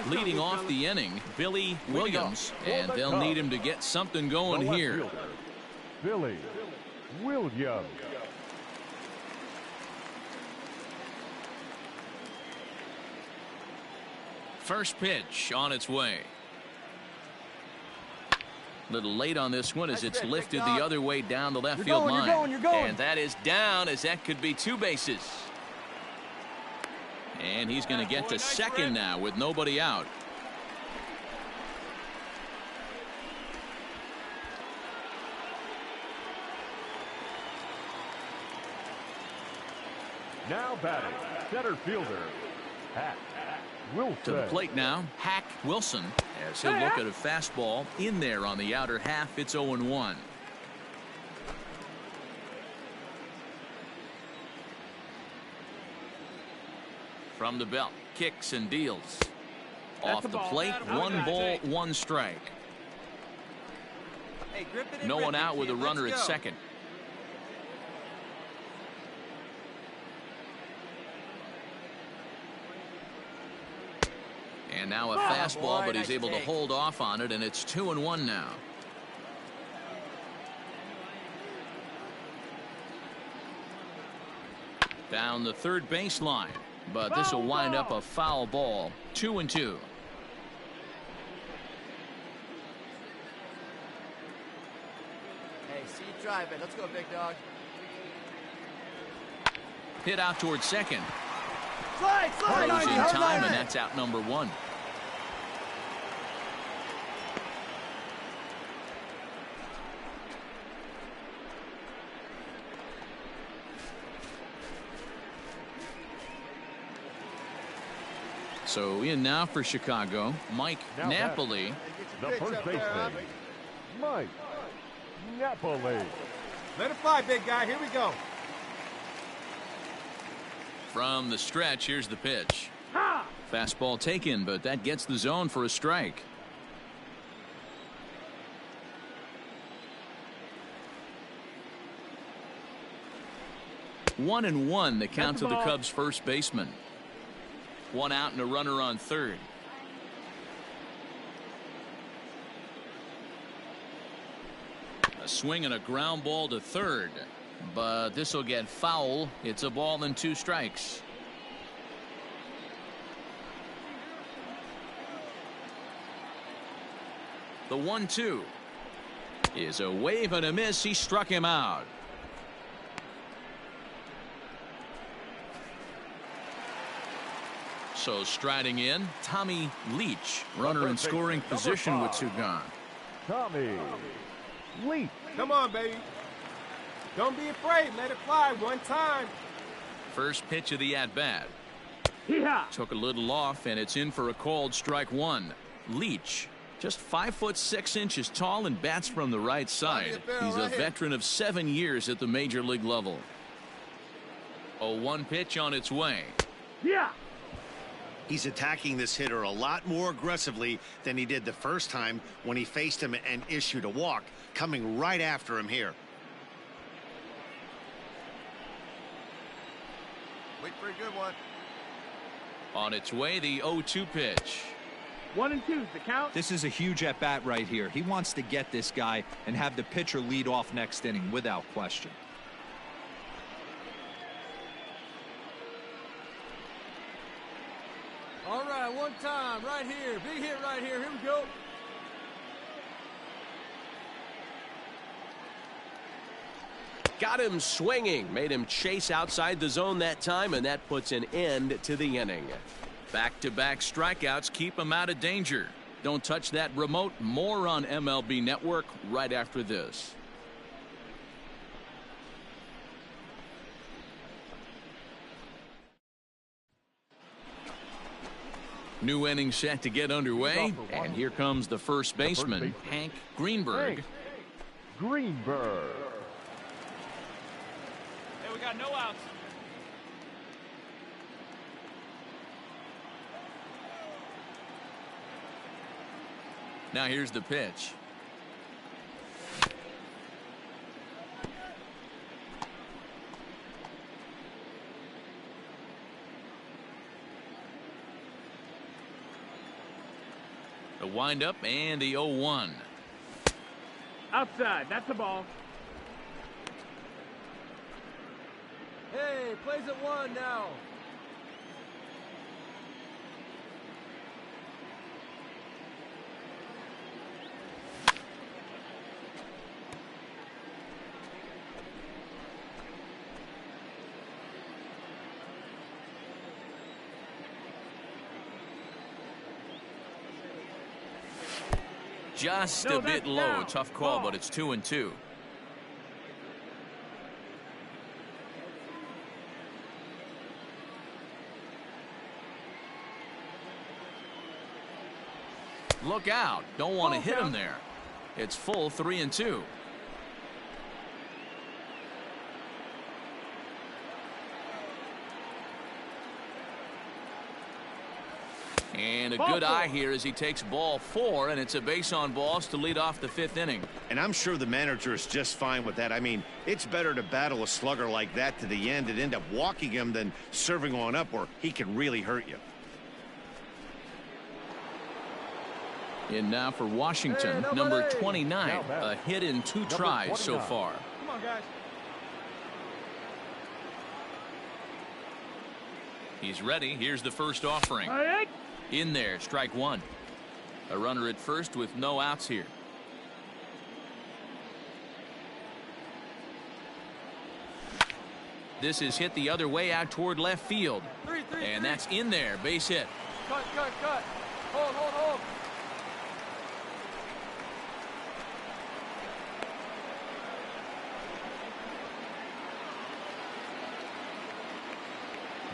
Leading off the inning, Billy Williams, and they'll need him to get something going The left here. fielder, Billy Williams. First pitch on its way. Little late on this one as it's lifted the other way down the left field line. And that is down, as that could be 2 bases. And he's going to get to second now with nobody out. Now batting, center fielder, Hack Wilson. To the plate now, Hack Wilson, as he'll look at a fastball in there on the outer half. It's 0-1. From the belt, kicks and deals. Off the plate, 1 ball, 1 strike. Hey, grip it and No rip one it, out with a kid. runner Let's at go. second. And now a fastball, boy, but he's nice able to take. hold off on it, and it's 2-1 now. Down the third baseline, but this will wind up a foul ball. 2-2. Hey, see you drive it. Let's go, big dog. Hit out towards second. Slide, slide. Throws in time, and that's out number 1. So in now for Chicago, Mike Now Napoli. The first baseman, Mike Napoli. Let it fly, big guy. Here we go. From the stretch, here's the pitch. Fastball taken, but that gets the zone for a strike. 1-1 the count to the Cubs first baseman. One out and a runner on third. A swing and a ground ball to third, but this will get foul. It's a ball and 2 strikes. The 1-2 is a wave and a miss. He struck him out. So striding in, Tommy Leach, runner in scoring position with 2 gone. Tommy Leach. Come on, baby. Don't be afraid. Let it fly one time. First pitch of the at-bat. Took a little off, and it's in for a called strike 1. Leach, just 5'6" tall and bats from the right side. He's a veteran of 7 years at the major league level. 0-1 pitch on its way. He's attacking this hitter a lot more aggressively than he did the first time when he faced him and issued a walk, coming right after him here. Wait for a good one. On its way, the 0-2 pitch. 1-2's the count. This is a huge at bat right here. He wants to get this guy and have the pitcher lead off next inning without question. All right, one time, right here. Big hit right here. Here we go. Got him swinging, made him chase outside the zone that time, and that puts an end to the inning. Back-to-back strikeouts keep him out of danger. Don't touch that remote. More on MLB Network right after this. New inning set to get underway, and here comes the first baseman, Hank Greenberg. Greenberg. Hey, we got no outs. Now here's the pitch. The windup and the 0-1. Outside. That's the ball. Hey, plays at 1 now. Just a bit low. Tough call, but it's 2-2. Look out. Don't want to hit him there. It's full 3-2. And a good eye here as he takes ball 4, and it's a base on balls to lead off the 5th inning. And I'm sure the manager is just fine with that. I mean, it's better to battle a slugger like that to the end and end up walking him than serving on up where he can really hurt you. In now for Washington, number 29, a hit in 2 tries so far. Come on, guys. He's ready. Here's the first offering. In there, strike 1. A runner at first with no outs here. This is hit the other way out toward left field. And that's in there, base hit. Cut. Hold.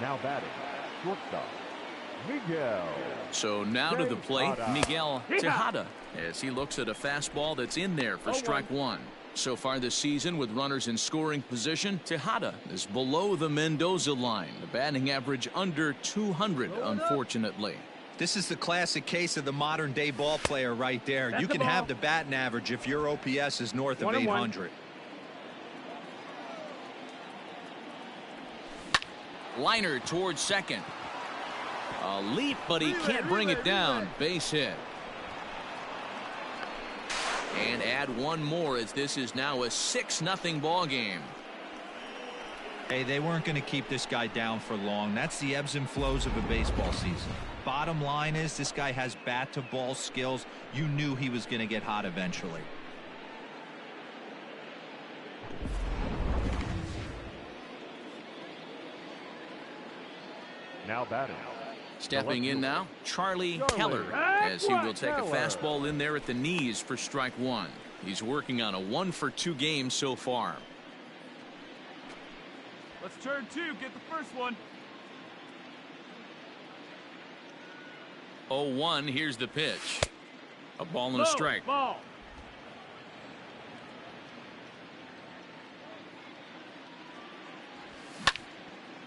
Now batting, shortstop, Miguel. So now to the plate, Miguel Tejada, as he looks at a fastball that's in there for strike 1. So far this season, with runners in scoring position, Tejada is below the Mendoza line. The batting average under 200, unfortunately. This is the classic case of the modern-day ball player right there. You can have the batting average if your OPS is north of 800. Liner towards second. A leap, but he can't bring it down. Base hit. And add one more, as this is now a 6-0 ball game. Hey, they weren't going to keep this guy down for long. That's the ebbs and flows of a baseball season. Bottom line is, this guy has bat-to-ball skills. You knew he was going to get hot eventually. Now batting. Stepping in now, Charlie Keller, as he will take a fastball in there at the knees for strike one. He's working on a 1-for-2 game so far. Let's turn two. Get the first one. 0-1. Here's the pitch. A ball and a strike. Ball.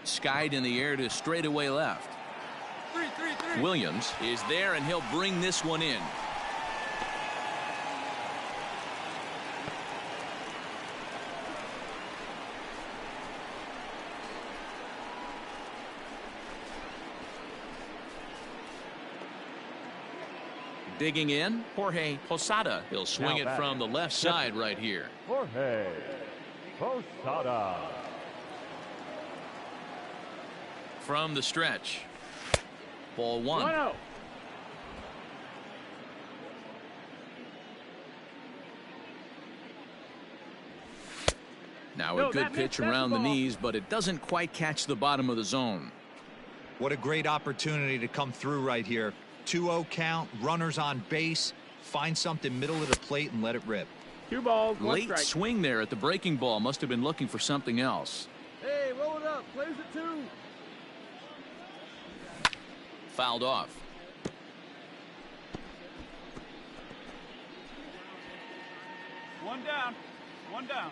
Skied in the air to straightaway left. 3-3-3. Williams is there, and he'll bring this one in. Digging in, Jorge Posada. He'll swing it from the left side right here. Jorge Posada. From the stretch. Ball one. 1-0. Now a good pitch around the knees, but it doesn't quite catch the bottom of the zone. What a great opportunity to come through right here. 2-0 count, runners on base. Find something middle of the plate and let it rip. 2 balls, 1 Late strike. swing there at the breaking ball. Must have been looking for something else. Hey, roll it up. Plays it 2. Fouled off. One down. One down.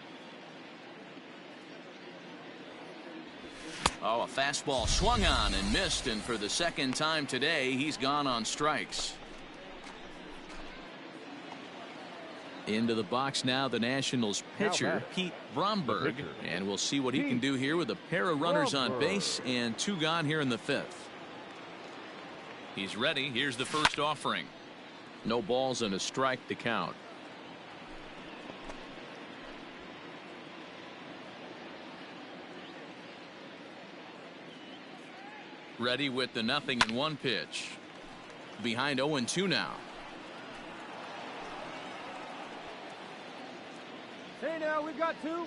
Oh, a fastball swung on and missed, and for the second time today, he's gone on strikes. Into the box now, the Nationals pitcher, Pete Bromberg, and we'll see what he can do here with a pair of runners on base and 2 gone here in the 5th. He's ready. Here's the first offering. No balls and a strike to count. Ready with the 0-1 pitch. Behind 0-2 now. Hey, now we got 2.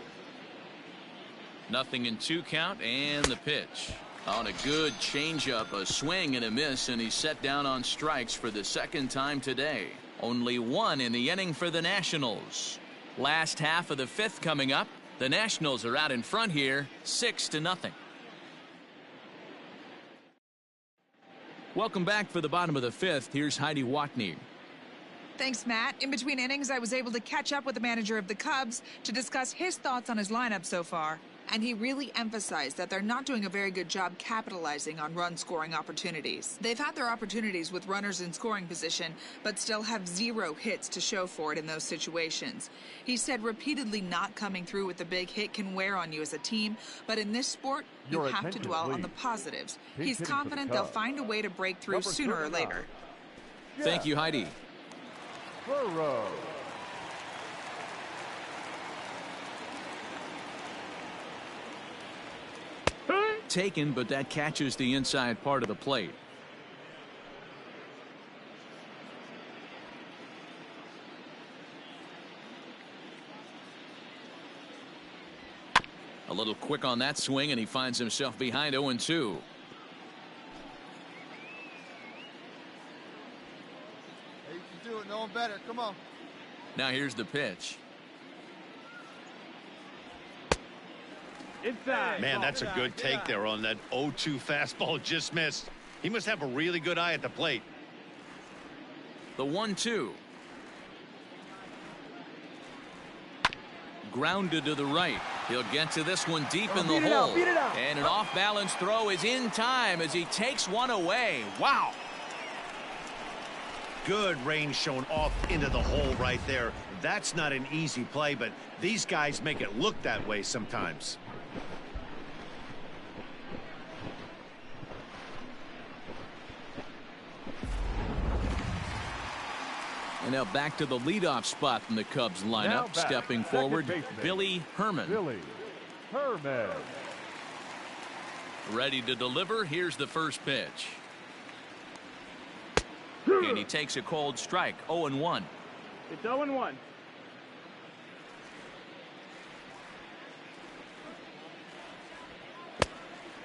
0-2 count, and the pitch. On a good changeup, a swing and a miss, and he's set down on strikes for the second time today. Only 1 in the inning for the Nationals. Last half of the 5th coming up. The Nationals are out in front here, 6-0. Welcome back for the bottom of the 5th. Here's Heidi Watney. Thanks, Matt. In between innings, I was able to catch up with the manager of the Cubs to discuss his thoughts on his lineup so far. And he really emphasized that they're not doing a very good job capitalizing on run-scoring opportunities. They've had their opportunities with runners in scoring position, but still have 0 hits to show for it in those situations. He said repeatedly not coming through with a big hit can wear on you as a team, but in this sport, you have to dwell on the positives. He's confident they'll find a way to break through sooner or later. Thank you, Heidi. Burrow. Taken, but that catches the inside part of the plate. A little quick on that swing, and he finds himself behind 0-2. Hey, you can do it. No one better. Come on. Now here's the pitch. Inside. Man, that's a good take there on that 0-2 fastball just missed. He must have a really good eye at the plate. The 1-2. grounded to the right. He'll get to this one deep in the hole. And an off-balance throw is in time as he takes one away. Wow. Good range shown off into the hole right there. That's not an easy play, but these guys make it look that way sometimes. And now back to the leadoff spot in the Cubs lineup. Stepping forward, Billy Herman. Billy Herman. Ready to deliver. Here's the first pitch. And he takes a cold strike. 0-1. It's 0-1.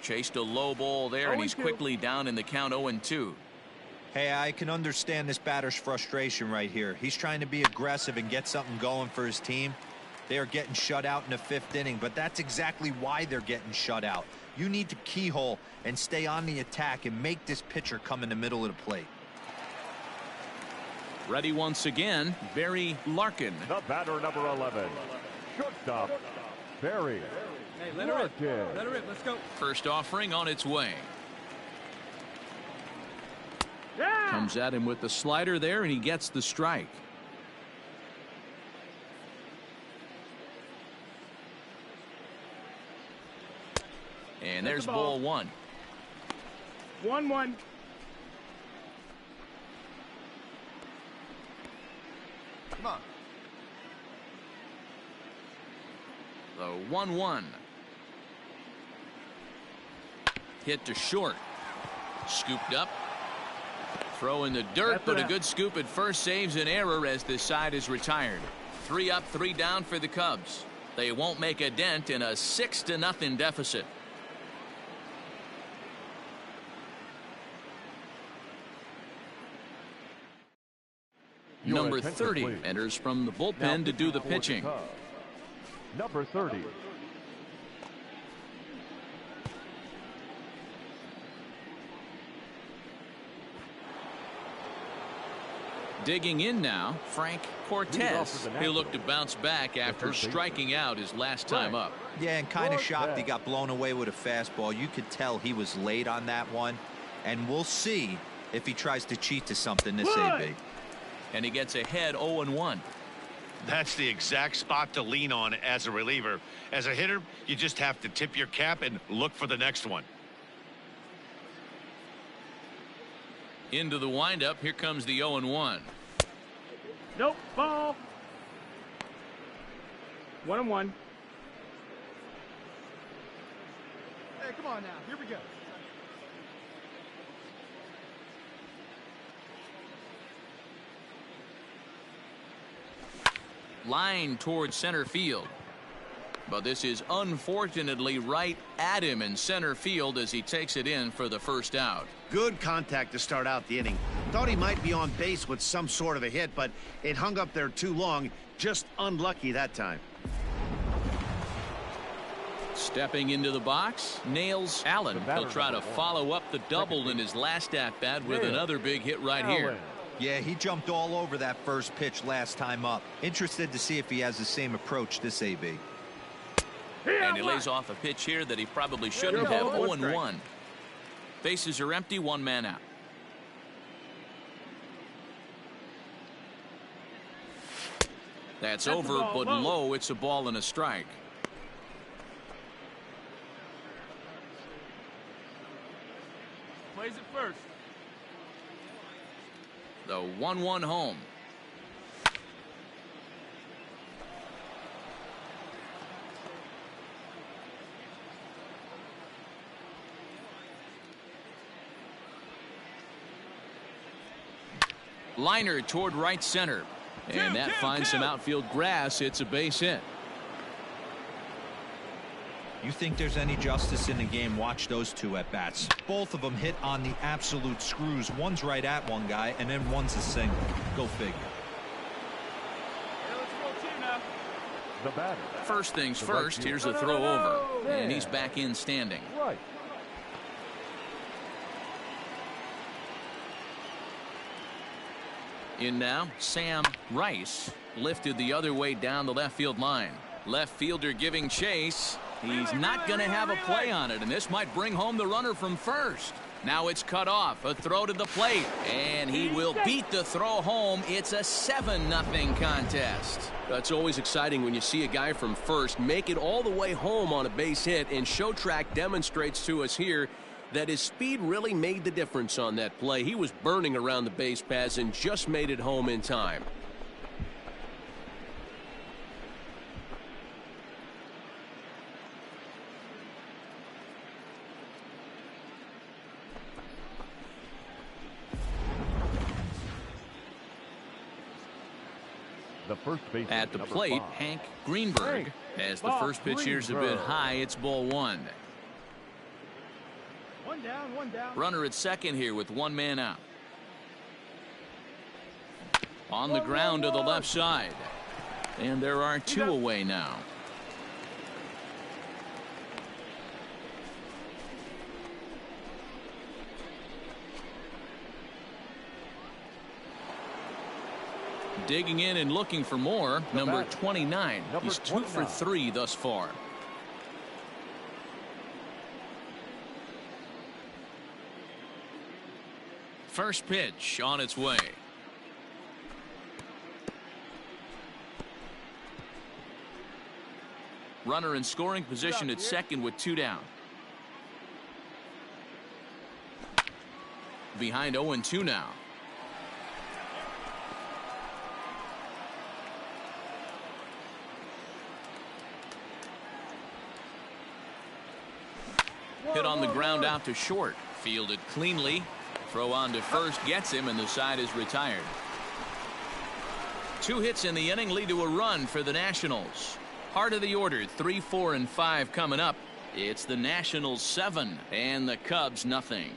Chased a low ball there, and he's quickly down in the count. 0-2. Hey, I can understand this batter's frustration right here. He's trying to be aggressive and get something going for his team. They are getting shut out in the 5th inning, but that's exactly why they're getting shut out. You need to keyhole and stay on the attack and make this pitcher come in the middle of the plate. Ready once again, Barry Larkin. The batter, number 11. Shortstop, Barry. Hey, let her rip. Let her rip. Let's go. First offering on its way. Yeah! Comes at him with the slider there, and he gets the strike. And there's ball 1. 1-1. Come on. The 1-1. Hit to short. Scooped up. Throw in the dirt, but a good scoop at first saves an error as this side is retired. 3 up, 3 down for the Cubs. They won't make a dent in a 6-0 deficit. Number 30 enters from the bullpen to do the pitching. Number 30. Digging in now, Frank Cortez. He'll look to bounce back after striking out his last time up. Yeah, and kind of shocked he got blown away with a fastball. You could tell he was late on that one. And we'll see if he tries to cheat to something this AB. And he gets ahead 0-1. That's the exact spot to lean on as a reliever. As a hitter, you just have to tip your cap and look for the next one. Into the windup. Here comes the 0-1. Nope. Ball. 1-1. Hey, come on now. Here we go. Line towards center field. But this is unfortunately right at him in center field as he takes it in for the first out. Good contact to start out the inning. Thought he might be on base with some sort of a hit, but it hung up there too long. Just unlucky that time. Stepping into the box, nails Allen. He'll try to follow up the double in his last at-bat with another big hit right here. Yeah, he jumped all over that first pitch last time up. Interested to see if he has the same approach this AB. And he lays off a pitch here that he probably shouldn't have. 0-1. Bases are empty, 1 man out. That's over, but low. It's a ball and a strike. Plays it first. The 1-1 home. Liner toward right center. And that finds some outfield grass. It's a base hit. You think there's any justice in the game? Watch those 2 at bats. Both of them hit on the absolute screws. One's right at one guy, and then one's a single. Go figure. Yeah, let's go team now. The batter. First things first. Here's a throw over. And he's back in standing. Right. In now, Sam Rice lifted the other way down the left field line. Left fielder giving chase. He's not going to have a play on it, and this might bring home the runner from first. Now it's cut off. A throw to the plate, and he will beat the throw home. It's a 7-0 contest. That's always exciting when you see a guy from first make it all the way home on a base hit, and Showtrack demonstrates to us here that his speed really made the difference on that play. He was burning around the base paths and just made it home in time. The first base at the plate, 5. Hank Greenberg. As the first pitch here's a bit high, it's ball 1. One down, one down. Runner at second here with 1 man out. On the ground to the left side. And there are 2 away now. Digging in and looking for more, number 29. He's 2 for 3 thus far. First pitch on its way. Runner in scoring position at second with 2 down. Behind 0-2 now. Hit on the ground out to short. Fielded cleanly. Throw on to first gets him, and the side is retired. 2 hits in the inning lead to a run for the Nationals. Heart of the order, 3, 4, and 5 coming up. It's the Nationals 7 and the Cubs nothing.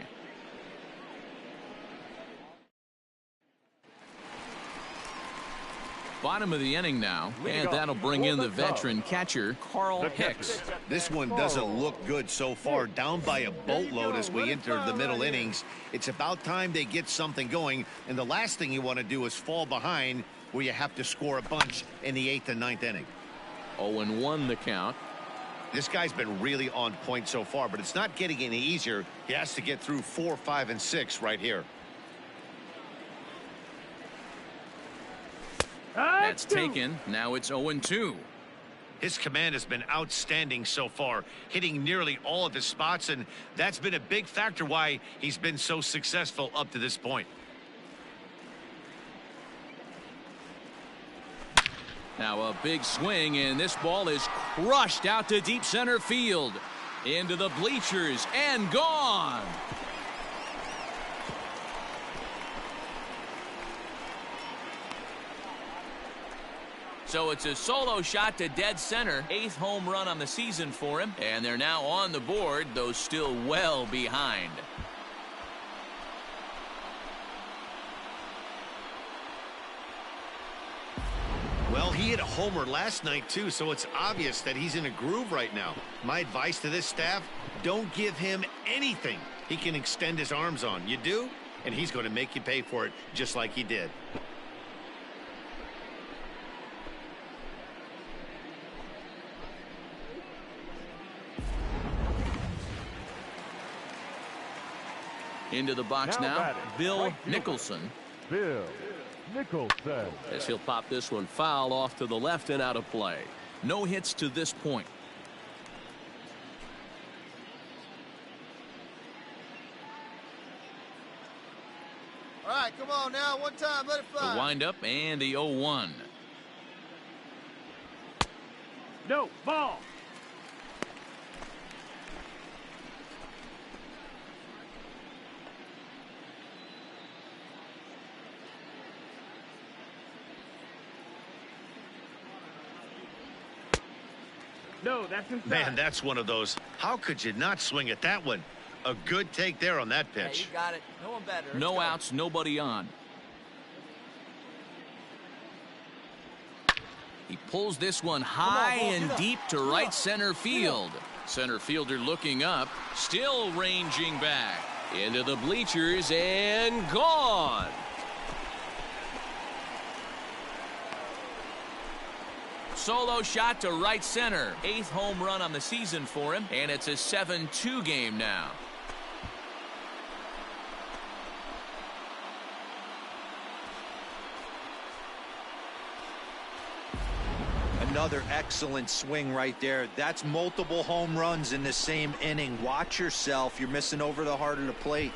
Bottom of the inning now, and that'll bring in the veteran catcher, Carl Hicks. This one doesn't look good so far. Down by a boatload as we enter the middle innings. It's about time they get something going, and the last thing you want to do is fall behind where you have to score a bunch in the 8th and 9th inning. 0-1 the count. This guy's been really on point so far, but it's not getting any easier. He has to get through 4, 5, and 6 right here. That's taken. Now it's 0-2. His command has been outstanding so far, hitting nearly all of his spots, and that's been a big factor why he's been so successful up to this point. Now a big swing, and this ball is crushed out to deep center field. Into the bleachers and gone. So it's a solo shot to dead center. 8th home run on the season for him. And they're now on the board, though still well behind. Well, he hit a homer last night, too, so it's obvious that he's in a groove right now. My advice to this staff, don't give him anything he can extend his arms on. You do, and he's going to make you pay for it just like he did. Into the box now, Bill Nicholson. Bill Nicholson. As he'll pop this one foul off to the left and out of play. No hits to this point. All right, come on now. One time, let it fly. The windup and the 0-1. No, ball. No, that's inside. Man, that's one of those. How could you not swing at that one? A good take there on that Yeah, pitch. you got it. No one better. Let's No go. outs, nobody on. He pulls this one high and deep to right center field. Center fielder looking up, still ranging back. Into the bleachers and gone. solo shot to right center. 8th home run on the season for him, and it's a 7-2 game now. Another excellent swing right there. That's multiple home runs in the same inning. Watch yourself. You're missing over the heart of the plate.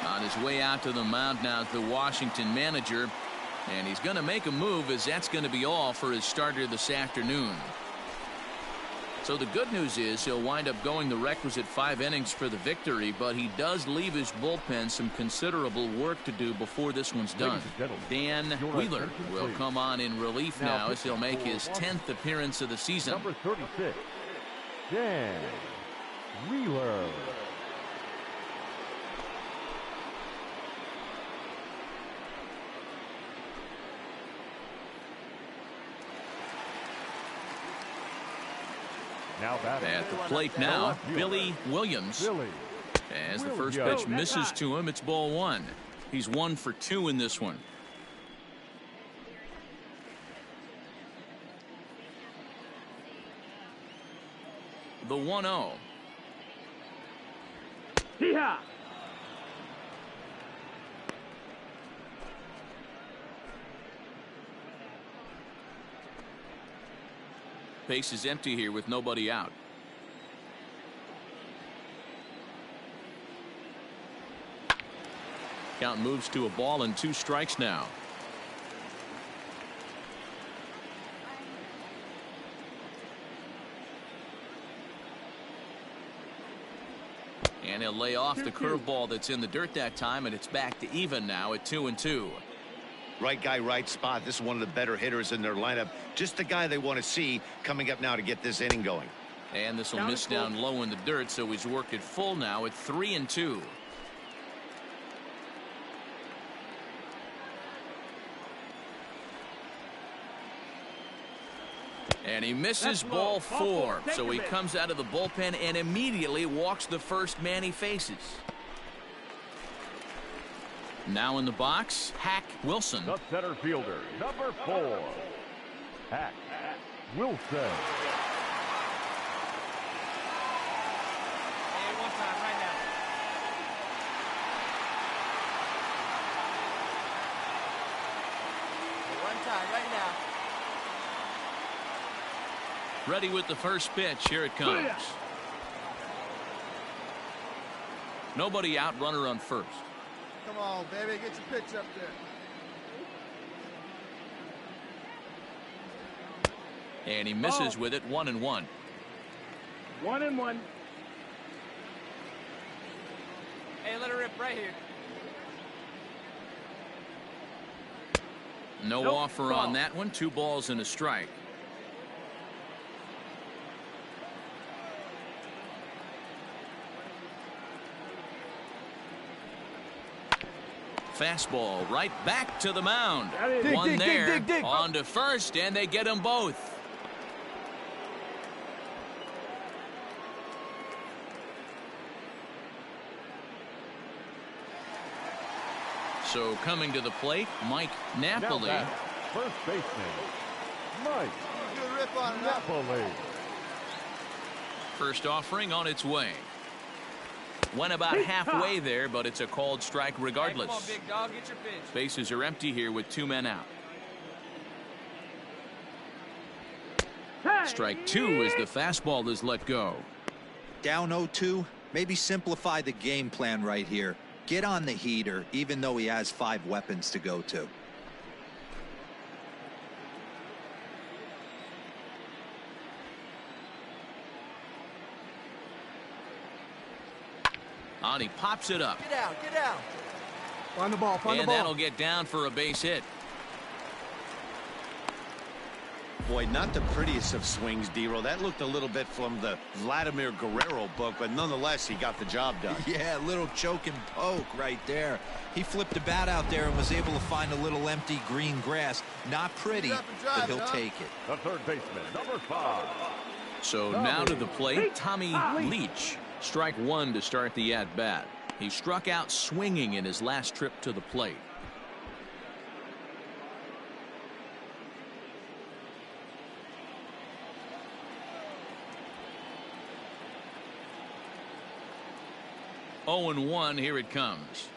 On his way out to the mound now is the Washington manager, and he's going to make a move, as that's going to be all for his starter this afternoon. So the good news is he'll wind up going the requisite 5 innings for the victory, but he does leave his bullpen some considerable work to do before this one's done. Dan Wheeler will come on in relief now as he'll make his 10th appearance of the season. Number 36, Dan Wheeler. At the plate now, Billy Williams. As the first pitch misses to him, it's ball 1. He's 1 for 2 in this one. The 1-0. Base is empty here with nobody out. Count moves to a ball and 2 strikes now. And he'll lay off the curveball that's in the dirt that time, and it's back to even now at 2-2. Right guy, right spot. This is one of the better hitters in their lineup. Just the guy they want to see coming up now to get this inning going. And this will miss down low in the dirt, so he's worked it full now at 3-2. And he misses ball 4, so he comes out of the bullpen and immediately walks the first man he faces. Now in the box, Hack Wilson. The center fielder, number 4, Hack Wilson. Hey, one time right now. Hey, one time right now. Ready with the first pitch. Here it comes. Nobody out, runner on first. Come on, baby, get your pitch up there. And he misses with it. 1-1. 1-1. Hey, let her rip right here. No offer on that one. 2 balls and a strike. Fastball right back to the mound. One there, on to first, and they get them both. So coming to the plate, Mike Napoli. First baseman, Mike Napoli. First offering on its way. Went about halfway there, but it's a called strike regardless. Hey, come on, big dog, get your pitch. Bases are empty here with 2 men out. Strike 2 as the fastball is let go. Down 0-2. Maybe simplify the game plan right here. Get on the heater, even though he has 5 weapons to go to. On, he pops it up. Get out, get out. Find the ball, find the And ball. that'll get down for a base hit. Boy, not the prettiest of swings, D-Row. That looked a little bit from the Vladimir Guerrero book, but nonetheless, he got the job done. Yeah, a little choke and poke right there. He flipped the bat out there and was able to find a little empty green grass. Not pretty, but he'll take it. The third baseman, number 5. So now to the plate, Tommy Leach. Strike 1 to start the at-bat. He struck out swinging in his last trip to the plate. 0-1. Here it comes.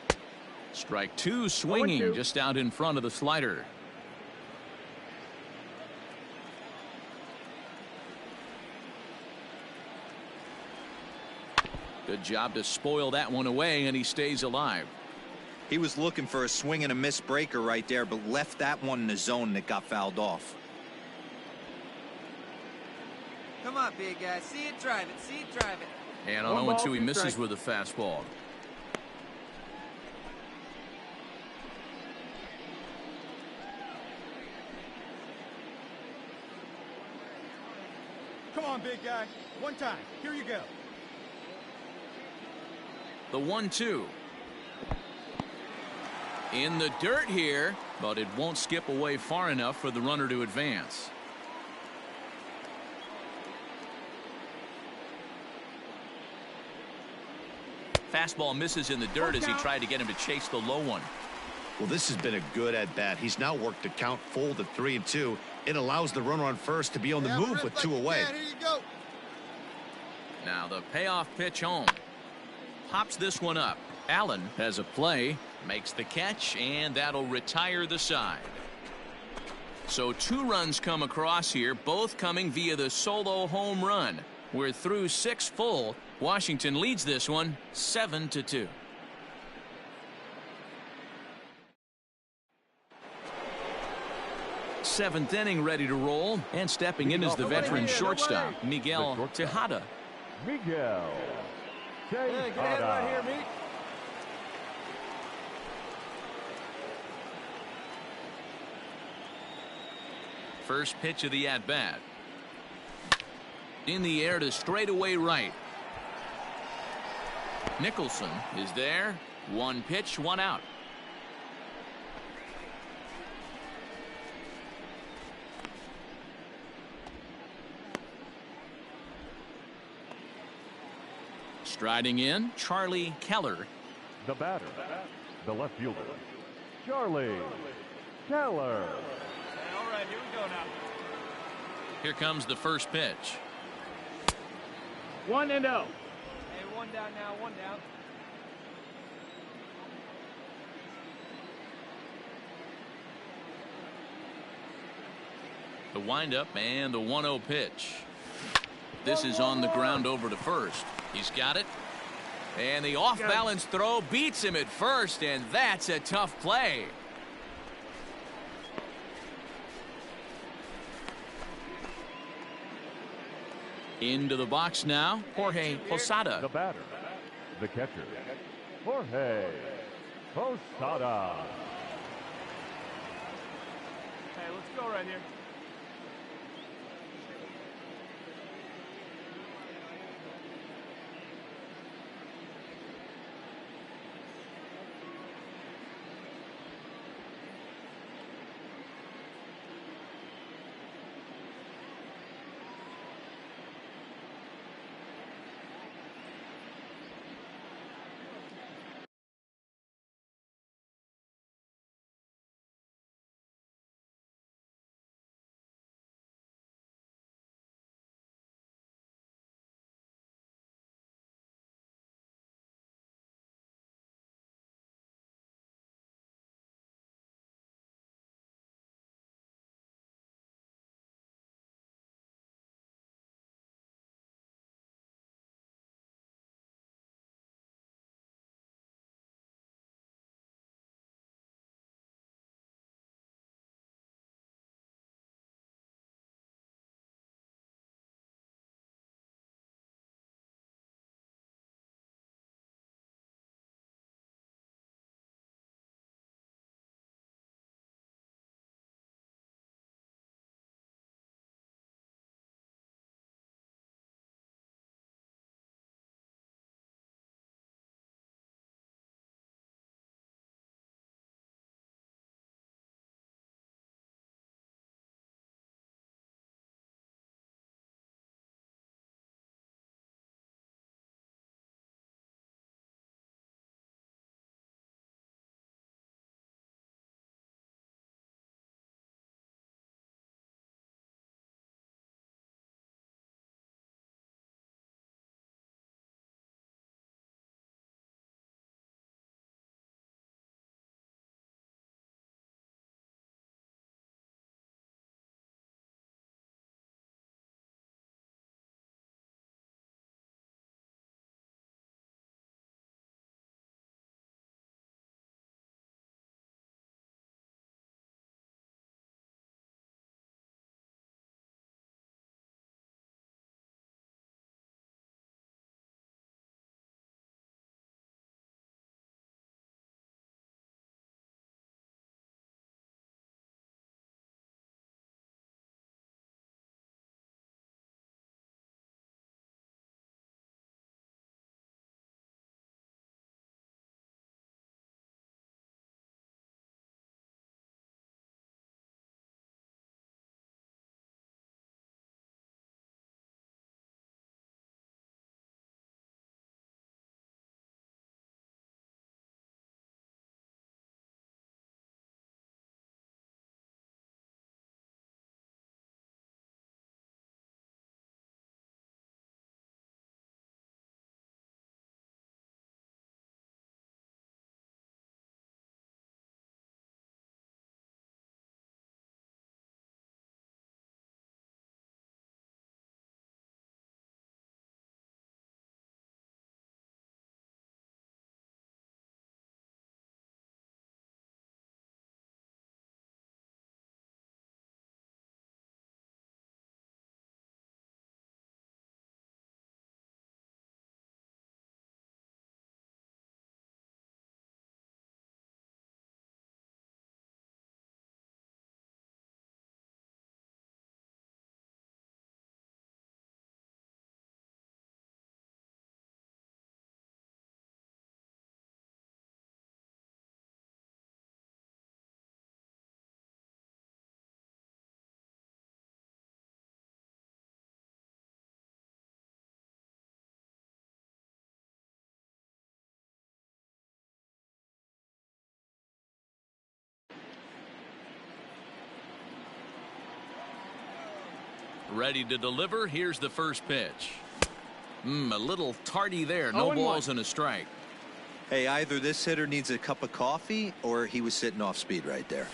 Strike two, swinging just out in front of the slider. Good job to spoil that one away, and he stays alive. He was looking for a swing and a miss breaker right there, but left that one in the zone that got fouled off. Come on, big guy. See it, drive it. See it, drive it. And on 0-2, he misses with a fastball. Come on, big guy. One time. Here you go. The 1-2. In the dirt here, but it won't skip away far enough for the runner to advance. Fastball misses in the dirt as he tried to get him to chase the low one. Well, this has been a good at-bat. He's now worked the count full to 3-2. It allows the runner on first to be on the move with two away. Here you go. Now the payoff pitch home. Pops this one up. Allen has a play, makes the catch, and that'll retire the side. So 2 runs come across here, both coming via the solo home run. We're through 6 full. Washington leads this one 7-2. Seventh inning ready to roll, and stepping in is the veteran shortstop, Miguel Tejada. Miguel Hey, get ahead right here, Meek. First pitch of the at-bat. In the air to straightaway right. Nicholson is there. 1 pitch, 1 out. Striding in, Charlie Keller. The batter, the left fielder, Charlie Keller. All right, here we go now. Here comes the first pitch. 1-0. Hey, one down now, one down. The windup and the 1-0 pitch. This is on the ground over to first. He's got it. And the off-balance throw beats him at first, and that's a tough play. Into the box now, Jorge Posada. The batter, the catcher, Jorge Posada. Hey, let's go right here. Ready to deliver. Here's the first pitch. A little tardy there. No balls and a strike. Hey, either this hitter needs a cup of coffee or he was sitting off speed right there.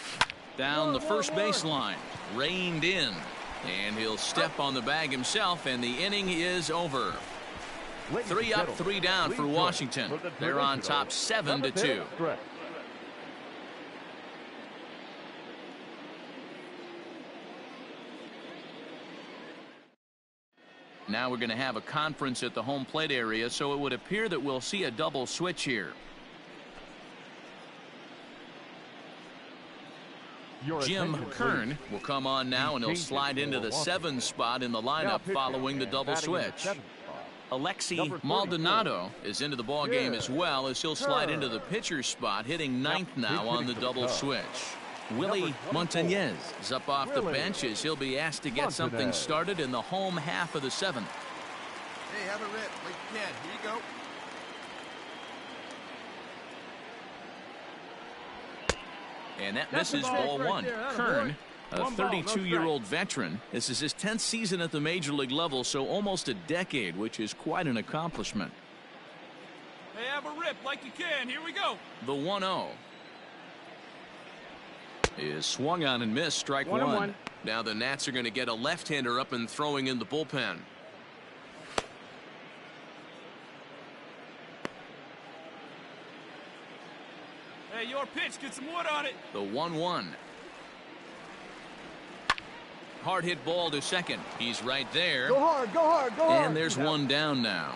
Down the first baseline. Reined in. And he'll step on the bag himself, and the inning is over. 3 up, 3 down for Washington. They're on top 7-2. Now we're going to have a conference at the home plate area, so it would appear that we'll see a double switch here. Jim Kern will come on now, and he'll slide into the 7 spot in the lineup following the double switch. Alexi Maldonado is into the ball game as well, as he'll slide into the pitcher's spot, hitting 9th now on the double switch. Willie Montañez is up off the bench as he'll be asked to get something started in the home half of the 7th. Hey, have a rip like you can. Here you go. And that misses ball 1. Kern, a 32-year-old veteran. This is his 10th season at the major league level, so almost a decade, which is quite an accomplishment. Hey, have a rip like you can. Here we go. The 1-0 is swung on and missed. Strike one. Now the Nats are going to get a left-hander up and throwing in the bullpen. Hey, your pitch. Get some wood on it. The 1-1. Hard hit ball to second. He's right there. Go hard, go hard, go hard. And there's one down now.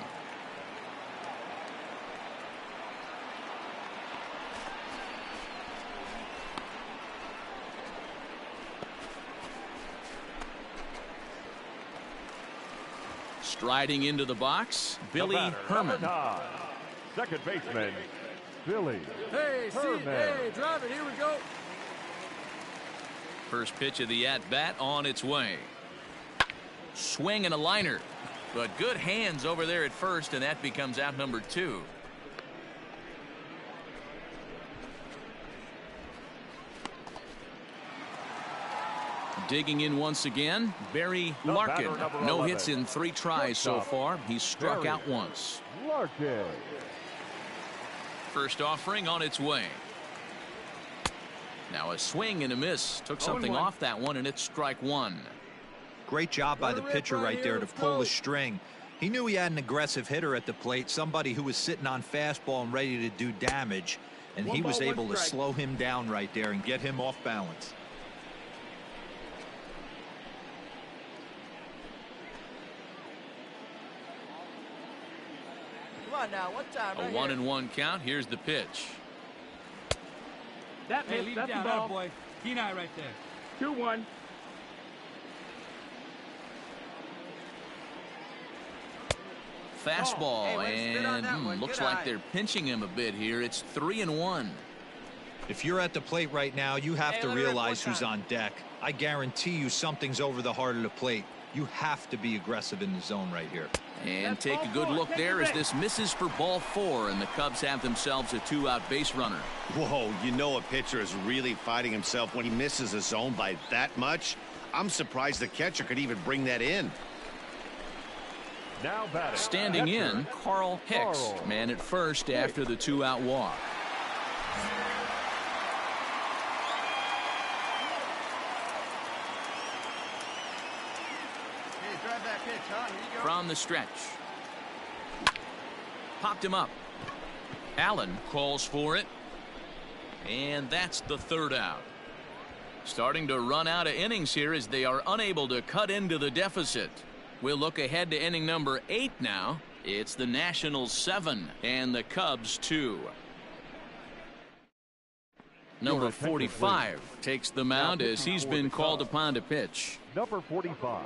Striding into the box, Billy Herman. Second baseman, Billy Herman. Hey, drive it. Here we go. First pitch of the at-bat on its way. Swing and a liner. But good hands over there at first, and that becomes out number 2. Digging in once again, Barry Larkin. No hits in 3 tries so far. He's struck out once. Larkin. First offering on its way. Now a swing and a miss. Took something off that one, and it's strike 1. Great job by the pitcher right there to pull the string. He knew he had an aggressive hitter at the plate, somebody who was sitting on fastball and ready to do damage, and he was able to slow him down right there and get him off balance. Come on now, one time. A 1-1 count. Here's the pitch. That's Hey, lead that's down, the ball. boy. Kenai right there. 2-1. Fastball, Hey, way to spit on that and one. looks Good like eye. they're pinching him a bit here. It's 3-1. If you're at the plate right now, you have to let her rip realize one who's time. on deck. I guarantee you something's over the heart of the plate. You have to be aggressive in the zone right here. And That's take a ball good 4. look Take there it as back. this misses for ball 4, and the Cubs have themselves a 2-out base runner. Whoa, you know a pitcher is really fighting himself when he misses a zone by that much. I'm surprised the catcher could even bring that in. Now batting. Standing Catcher, in, Carl Hicks, Carl man at first after the 2-out walk. Hey, drive that pitch, huh? Here you go. From the stretch. Popped him up. Allen calls for it. And that's the 3rd out. Starting to run out of innings here as they are unable to cut into the deficit. We'll look ahead to inning number 8 now. It's the Nationals 7 and the Cubs 2. Number 45 takes the mound as he's been called upon to pitch. Number 45.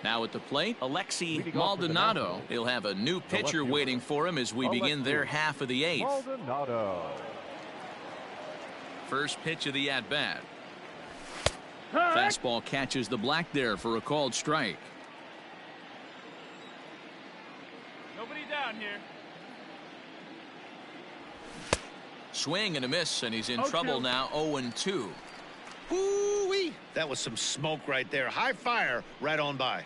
Now at the plate, Alexi Maldonado. He'll have a new pitcher waiting for him as we begin their half of the 8th. Maldonado. First pitch of the at-bat. Fastball catches the black there for a called strike. Nobody down here. Swing and a miss, and he's in trouble now. 0-2. Ooh-wee. That was some smoke right there. High fire right on by.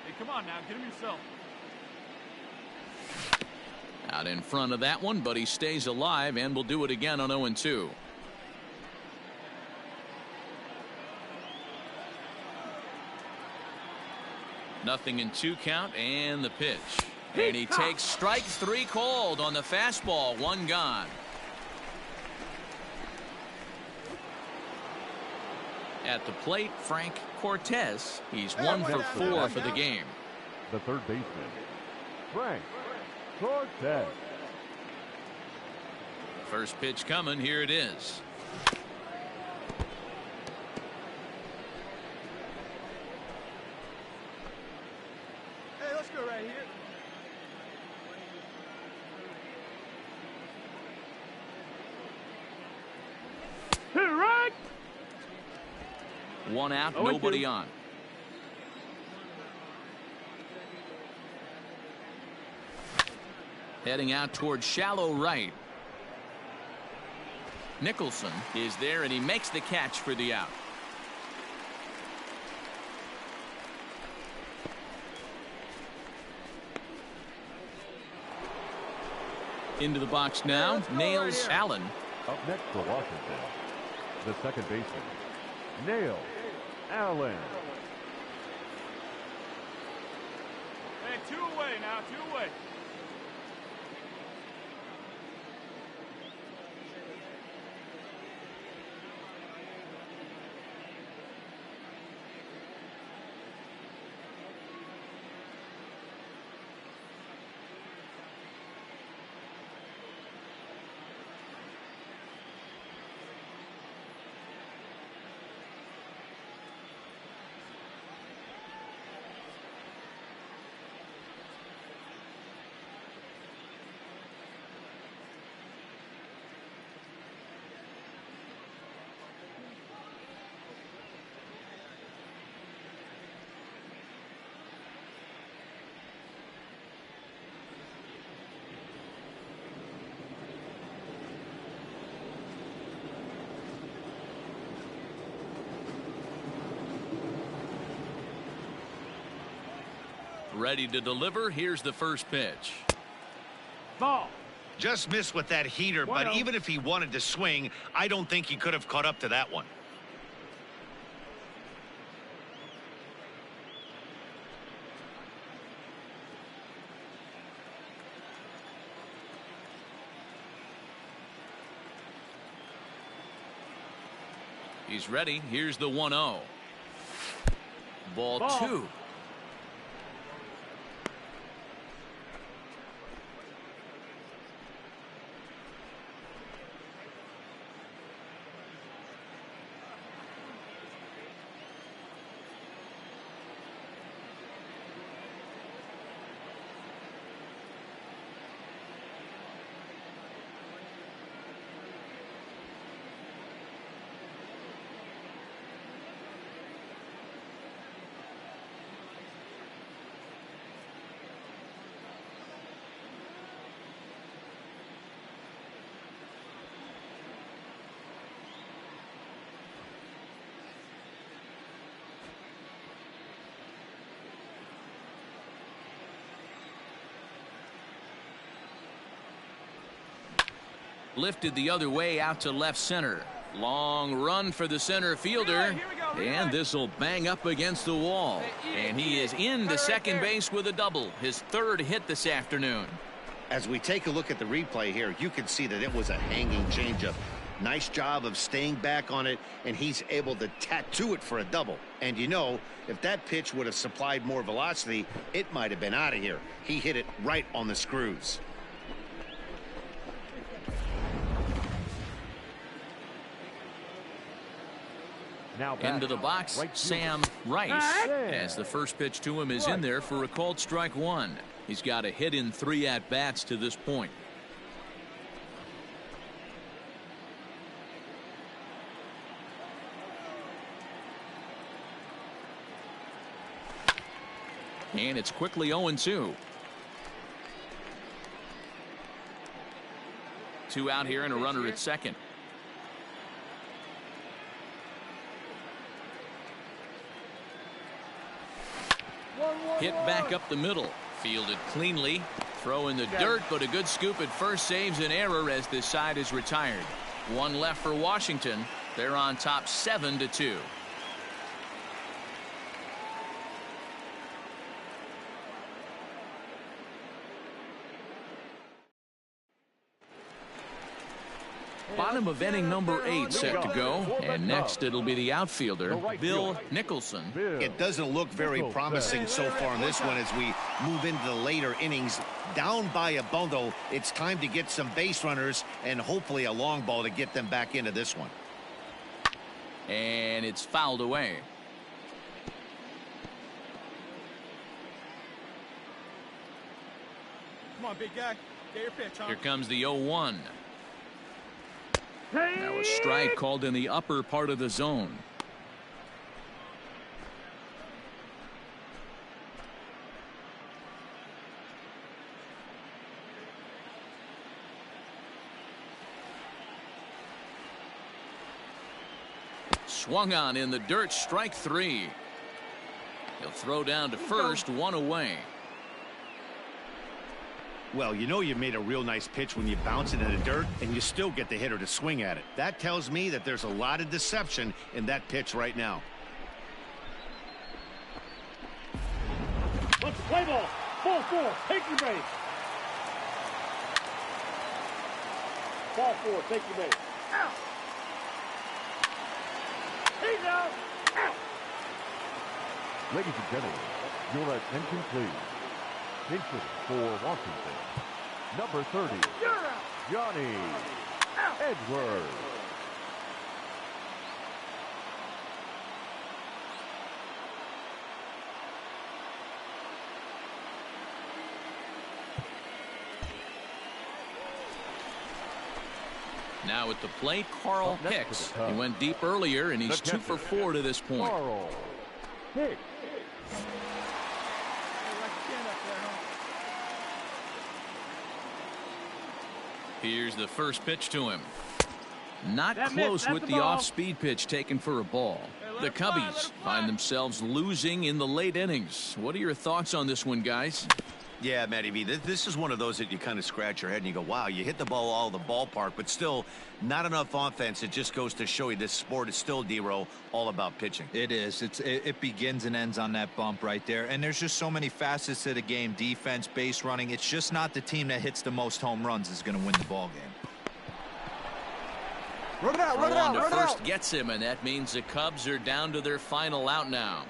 Hey, come on now, get him yourself. Out in front of that one, but he stays alive and will do it again on 0-2. Nothing in 2 count, and the pitch. And he takes strike 3 called on the fastball. 1 gone. At the plate, Frank Cortez. He's 1 for 4 for the game. The third baseman, Frank Cortez. First pitch coming. Here it is. Hey, let's go right here. Hit it right. 1 out, nobody on. Heading out towards shallow right. Nicholson is there, and he makes the catch for the out. Into the box now, nails Allen. Up next for Washington, the second baseman, nails Allen. Hey, 2 away now, 2 away. Ready to deliver. Here's the first pitch. Ball. Just missed with that heater, but even if he wanted to swing, I don't think he could have caught up to that one. He's ready. Here's the 1-0. Ball 2. Lifted the other way out to left center. Long run for the center fielder. And this will bang up against the wall. And he is into second base with a double. His 3rd hit this afternoon. As we take a look at the replay here, you can see that it was a hanging changeup. Nice job of staying back on it, and he's able to tattoo it for a double. And you know, if that pitch would have supplied more velocity, it might have been out of here. He hit it right on the screws. Now into the box, right Sam Rice, as the first pitch to him is in there for a called strike 1. He's got a hit in 3 at-bats to this point. And it's quickly 0-2. 2 out here and a runner at second. Hit back up the middle. Fielded cleanly. Throw in the dirt, but a good scoop at first saves an error as this side is retired. 1 left for Washington. They're on top 7-2. Bottom of inning number 8 set to go, and next it'll be the outfielder, Bill Nicholson. It doesn't look very promising so far in this one as we move into the later innings. Down by a bundle, it's time to get some base runners and hopefully a long ball to get them back into this one. And it's fouled away. Come on, big guy. Get your pitch, huh? Here comes the 0-1. Now a strike called in the upper part of the zone. Swung on in the dirt, strike 3. He'll throw down to first, 1 away. Well, you know you made a real nice pitch when you bounce it in the dirt and you still get the hitter to swing at it. That tells me that there's a lot of deception in that pitch right now. Let's play ball. Ball 4. Take your base. Ball 4. Take your base. Out. He's out. Out. Ladies and gentlemen, your attention please. Pitching for Washington, number 30, Johnny Edwards. Now at the plate, Carl Hicks. He went deep earlier, and he's 2 for 4 to this point. Carl Hicks. Here's the first pitch to him. Not close with the off-speed pitch taken for a ball. The Cubbies find themselves losing in the late innings. What are your thoughts on this one, guys? Yeah, Matty V, this is one of those that you kind of scratch your head and you go, wow, you hit the ball all the ballpark, but still not enough offense. It just goes to show you this sport is still, D-Row, all about pitching. It is. It begins and ends on that bump right there. And there's just so many facets to the game. Defense, base running. It's just not the team that hits the most home runs is going to win the ball game. Run it out, run it out, run it out. First gets him, and that means the Cubs are down to their final out now.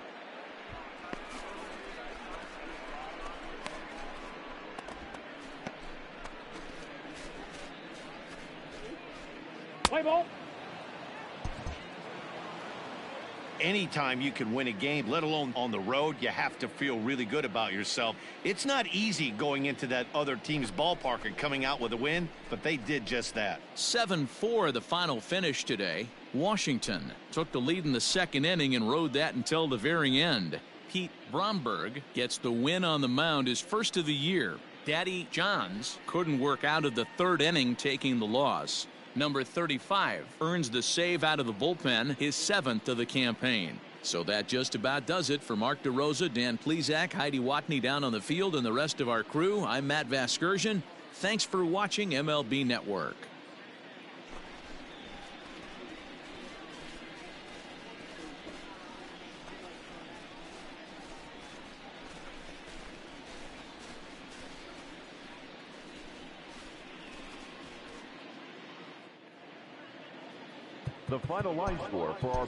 Play ball. Anytime you can win a game, let alone on the road, you have to feel really good about yourself. It's not easy going into that other team's ballpark and coming out with a win, but they did just that. 7-4 the final finish today. Washington took the lead in the second inning and rode that until the very end. Pete Bromberg gets the win on the mound, his first of the year. Daddy Johns couldn't work out of the third inning, taking the loss. Number 35 earns the save out of the bullpen, his 7th of the campaign. So that just about does it for Mark DeRosa, Dan Plesac, Heidi Watney down on the field, and the rest of our crew. I'm Matt Vasgersian. Thanks for watching MLB Network. The final line score for our